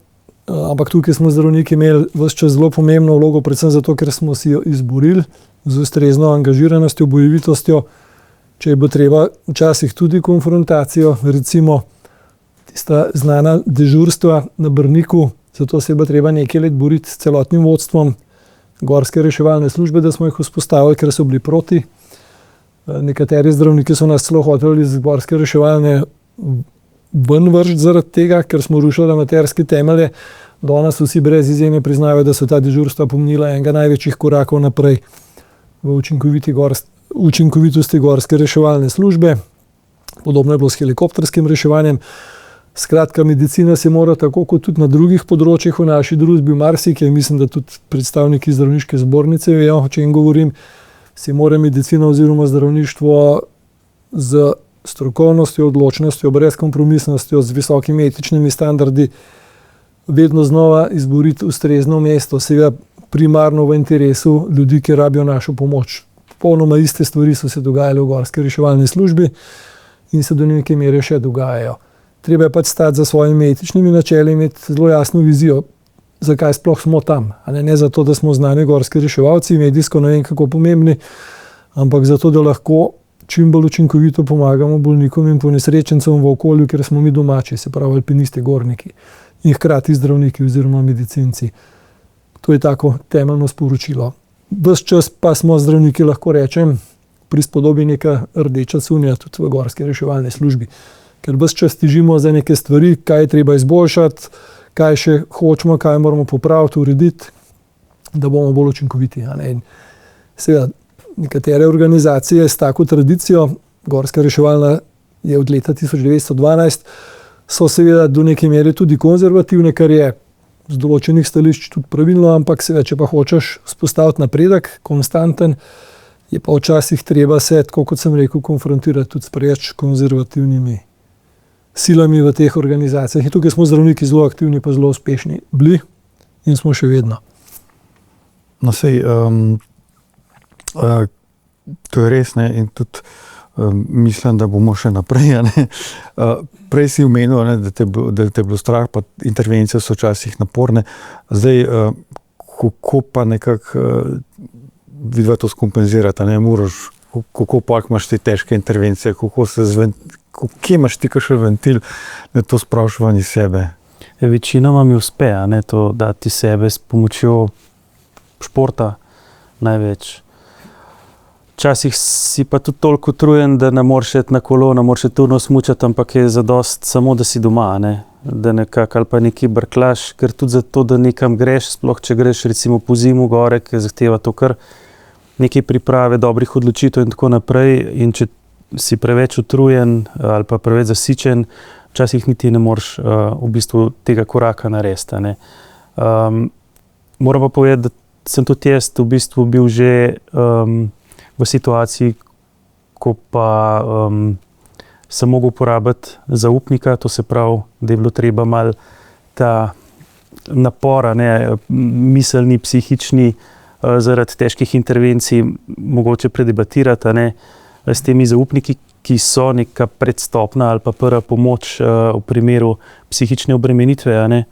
ampak tukaj smo zdravniki imeli ves čas zelo pomembno vlogo, predvsem zato, ker smo si jo izborili z ustrezno angažiranostjo, bojevitostjo, če je bilo treba včasih tudi konfrontacijo, recimo tista znana dežurstva na Brniku, zato se je bilo treba nekaj let boriti s celotnim vodstvom gorske reševalne službe, da smo jih vzpostavili, ker so bili proti. Nekateri zdravniki so nas celo hoteli iz gorske reševalne ven vršiti zaradi tega, ker smo rušili amaterske temelje. Danes vsi brez izjeme priznajo, da so ta dežurstva pomenila enega največjih korakov naprej v učinkovitosti gorske reševalne službe. Podobno je bilo s helikopterskim reševanjem. Skratka, medicina se mora tako kot tudi na drugih področjih v naši družbi marsikaj, mislim, da tudi predstavniki zdravniške zbornice vejo, o čem govorim, se mora medicina oziroma zdravništvo z strokovnostjo, odločnostjo, brezkompromisnostjo, z visokimi etičnimi standardi vedno znova izboriti ustrezno mesto, seveda primarno v interesu ljudi, ki rabijo našo pomoč. Popolnoma iste stvari so se dogajale v gorski reševalni službi in se do neke mere še dogajajo. Treba je pač stati za svojimi etičnimi načeli, imeti zelo jasno vizijo, zakaj sploh smo tam. Ne zato, da smo znani gorski reševalci, medijsko ne vem kako pomembni, ampak zato, da lahko čim bolj učinkovito pomagamo bolnikom in ponesrečencem v okolju, ker smo mi domači, se pravi alpinisti, gorniki in hkrati zdravniki oziroma medicinci. To je tako temeljno sporočilo. Ves čas pa smo zdravniki, lahko rečem, prispodobi neka rdeča cunja tudi v gorski reševalni službi. Ker ves čas težimo za neke stvari, kaj je treba izboljšati, kaj še hočemo, kaj moramo popraviti, urediti, da bomo bolj učinkoviti. Seveda, nekatere organizacije s tako tradicijo, gorska reševalna je od leta 1912, so seveda do neke mere tudi konzervativne, kar je z določenih stališč tudi pravilno, ampak seveda, če pa hočeš vzpostaviti napredek, konstanten, je pa včasih treba se, tako kot sem rekel, konfrontirati tudi s preveč konzervativnimi silami v teh organizacijah. In tukaj smo zdravniki zelo aktivni, pa zelo uspešni bili in smo še vedno. No, sej, to je res, ne, in tudi mislim, da bomo še naprej. Prej si omenil, da te je bilo strah, pa intervencije so včasih naporne. Zdaj, kako pa nekako vidva to skompenzirati, ne moraš, kako pa imaš te težke intervencije, kje imaš ti kakšen ventil, da to spraviš ven iz sebe? Večinoma mi uspe, to dati sebe s pomočjo športa največ. Včasih si pa tudi toliko utrujen, da ne moreš iti na kolo, ne moreš turno smučati, ampak je zadost samo, da si doma, da nekako ali pa nekaj brklaš, ker tudi zato, da nekam greš, sploh če greš recimo po zimu gore, ki zahteva to kar nekaj priprave, dobrih odločitev in tako naprej, in če si preveč utrujen ali pa preveč zasičen, včasih niti ne moreš v bistvu tega koraka narediti. Moram pa povedati, da sem tudi jaz v bistvu bil že v situaciji, ko pa sem mogel uporabiti zaupnika, to se pravi, da je bilo treba malo ta napor, miselni, psihični, zaradi težkih intervencij mogoče predebatirati, s temi zaupniki, ki so neka predstopna ali pa prva pomoč v primeru psihične obremenitve,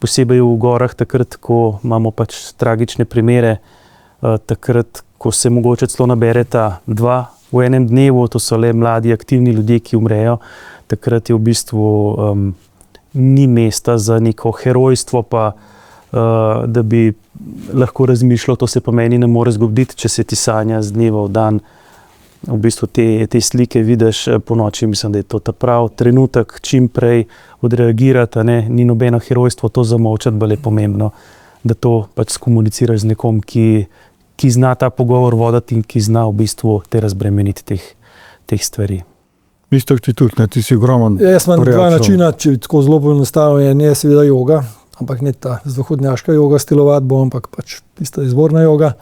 posebej v gorah, takrat, ko imamo pač tragične primere, takrat, ko se mogoče celo nabereta dva v enem dnevu, to so le mladi, aktivni ljudje, ki umrejo, takrat je v bistvu ni mesta za neko herojstvo, pa da bi lahko razmišljal, to se pa meni ne more zgoditi, če se ti sanja z dneva v dan. V bistvu te slike vidiš po noči, mislim, da je to ta prav trenutek, čim prej odreagirati, ni nobeno herojstvo, to zamolčati, bolj je pomembno, da to pač skomuniciraš z nekom, ki ki zna ta pogovor voditi in ki zna v bistvu te razbremeniti teh stvari. Isto ti tudi, ne, ti si ogromen. Jaz imam dva prijatelj. načina, če tako zelo poenostavim. En je seveda joga, ampak ne ta zahodnjaška joga stilovadbo, ampak pač tista izvorna joga.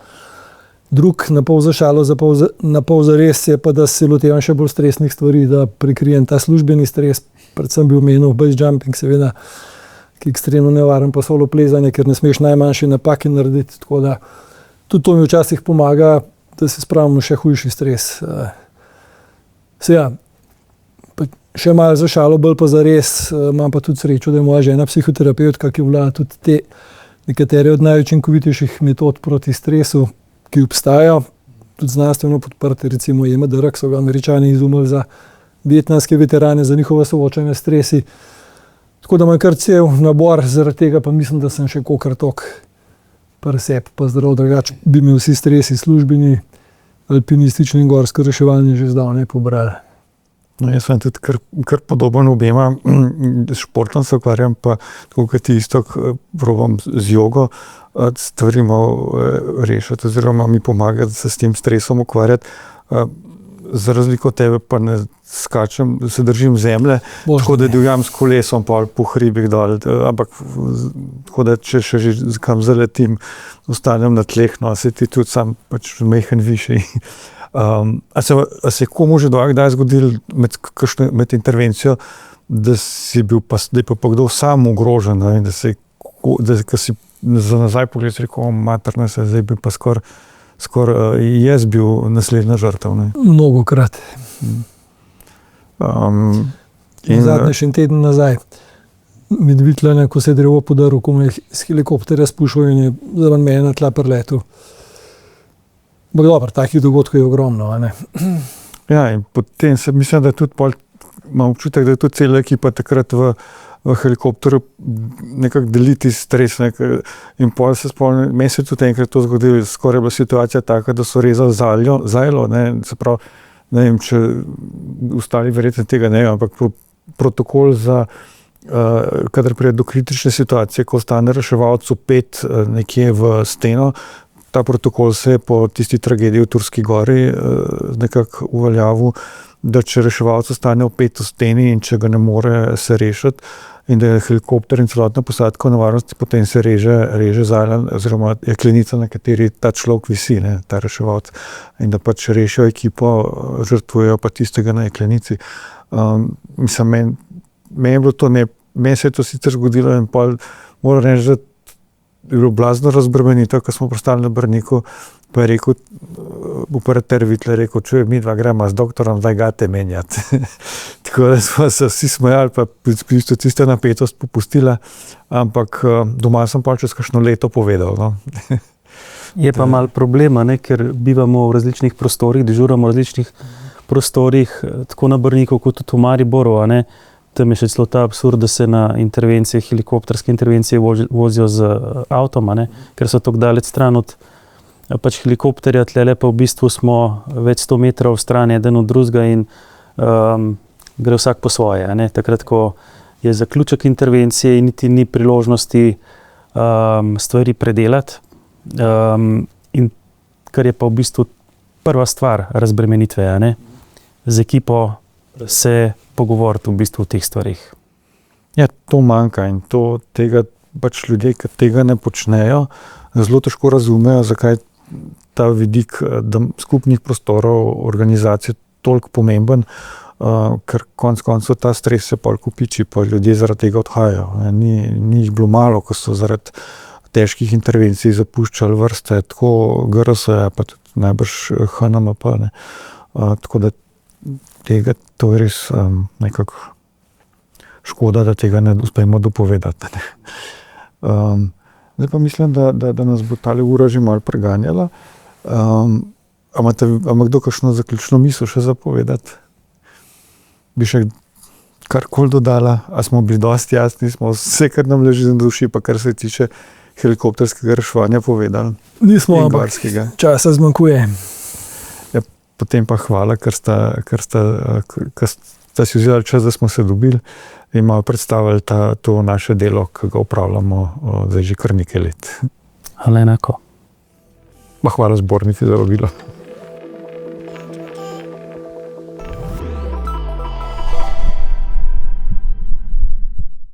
Drug, na pol za šalo, na pol za res je pa, da se lotevam še bolj stresnih stvari, da prikrijem ta službeni stres, predvsem bi omenil base jumping, seveda, ki je ekstremno nevaren, pa solo plezanje, ker ne smeš najmanjše napake narediti, tako da tudi to mi včasih pomaga, da se spravim v še hujši stres. Še malo za šalo, bolj pa za res, imam pa tudi srečo, da je moja žena psihoterapeutka, ki vlada tudi te nekatere od najučinkovitejših metod proti stresu, ki obstajajo, tudi znanstveno podprte, recimo EMDR, ki so ga Američani izumili za vietnamske veterane, za njihovo soočanje s stresi. Tako da imam kar cel nabor, zaradi tega pa mislim, da sem še kolikor tok presep, pa zdrav drugače bi mi vsi stresi službeni, alpinistični in gorsko reševalni že zdavnaj pobrali. No, jaz sem tudi kar podoben obema, s športom se ukvarjam, pa tako kot ti isto probam z jogo stvari malo rešiti, oziroma mi pomaga, da se s tem stresom ukvarjati. Za razliko od tebe pa ne skačem, se držim zemlje, tako da divjam s kolesom po hribih dol, ampak tako da če še že kam zaletim, ostanem na tleh, no, se ti tudi sam pač mehen višji. A se je komu že kdaj zgodil med intervencijo, da je pa kdo sam ogrožen, ne? Da si za nazaj pogled rekel, materna se, zdaj bi pa skoraj jaz bil naslednja žrtev. Mnogokrat. Zadnji še en teden nazaj, med Vitlane, ko se je drevo podaril, ko me je z helikopterja spuščal in je zraven mene na tla preletel. Ampak dobro, takih dogodkov je ogromno. Ne? Ja, in potem se mislim, da tudi imam občutek, da je tudi cela ekipa takrat v helikopteru nekako deliti stres. In pol se spomnim, meni se tudi enkrat to zgodilo, skoraj je bila situacija taka, da so rezali zajlo, se pravi, ne vem, če ostali verjetno tega ne, ampak protokol za kadar pride do kritične situacije, ko ostane reševalec vpet nekje v steno, ta protokol se je po tisti tragediji v Turski gori nekako uveljavil, da če reševalec ostane vpet v steni in če ga ne more se rešiti, in da je helikopter in celotna posadka v nevarnosti, potem se reže zajlen, oziroma jeklenica, na kateri ta človek visi, ne, ta reševalec, in da pač rešijo ekipo, žrtvujejo pa tistega na jeklenici. Mislim, meni je bilo to meni se je to sicer zgodilo in pol moram reči, da je bilo blazno razbremenitev, ko smo pristali na Brniku, pa je rekel operater Vitler, rekel, čuj, mi dva gremo z doktorom, zdaj gate menjati. Tako da smo se vsi smejali, pa tista napetost popustila, ampak doma sem pa čez kakšno leto povedal. No. Je pa malo problema, ne, ker bivamo v različnih prostorih, dežuramo v različnih prostorih, tako na Brniku kot tudi v Mariboru, ne. Tam je še celo ta absurd, da se na intervencije, helikopterske intervencije vozijo z avtoma, ne, ker so tako daleč stran od pač helikopterja, tlele pa v bistvu smo več 100 metrov stran eden od drugega in gre vsak po svoje. Ne. Takrat, ko je zaključek intervencije in niti ni priložnosti stvari predelati, in kar je pa v bistvu prva stvar razbremenitve, ne, z ekipo se pogovoriti v bistvu o teh stvarih. Ja, to manjka in tega pač ljudje, ki tega ne počnejo, zelo težko razumejo, zakaj ta vidik skupnih prostorov, organizacije toliko pomemben, ker konec koncev ta stres se pol kopiči, pa ljudje zaradi tega odhajajo. Ni jih bilo malo, ko so zaradi težkih intervencij zapuščali vrste, tako GRS-ja, pa tudi najbrž HNMP. Tako da to je res nekako škoda, da tega ne uspemo dopovedati. Zdaj pa mislim, da nas bo tale ura že malo preganjala. Ima kdo kakšno zaključno misel še zapovedati? Bi še karkoli dodala? A smo bili dosti jasni? Smo vse, kar nam leži na duši, pa kar se tiče helikopterskega reševanja povedali? Nismo, ampak časa zmanjkuje. Potem pa hvala, ker sta si vzeli čas, da smo se dobili in malo predstavili to naše delo, ki ga opravljamo zdaj že kar nekaj let. Hvala enako. Hvala zbornici za vabilo.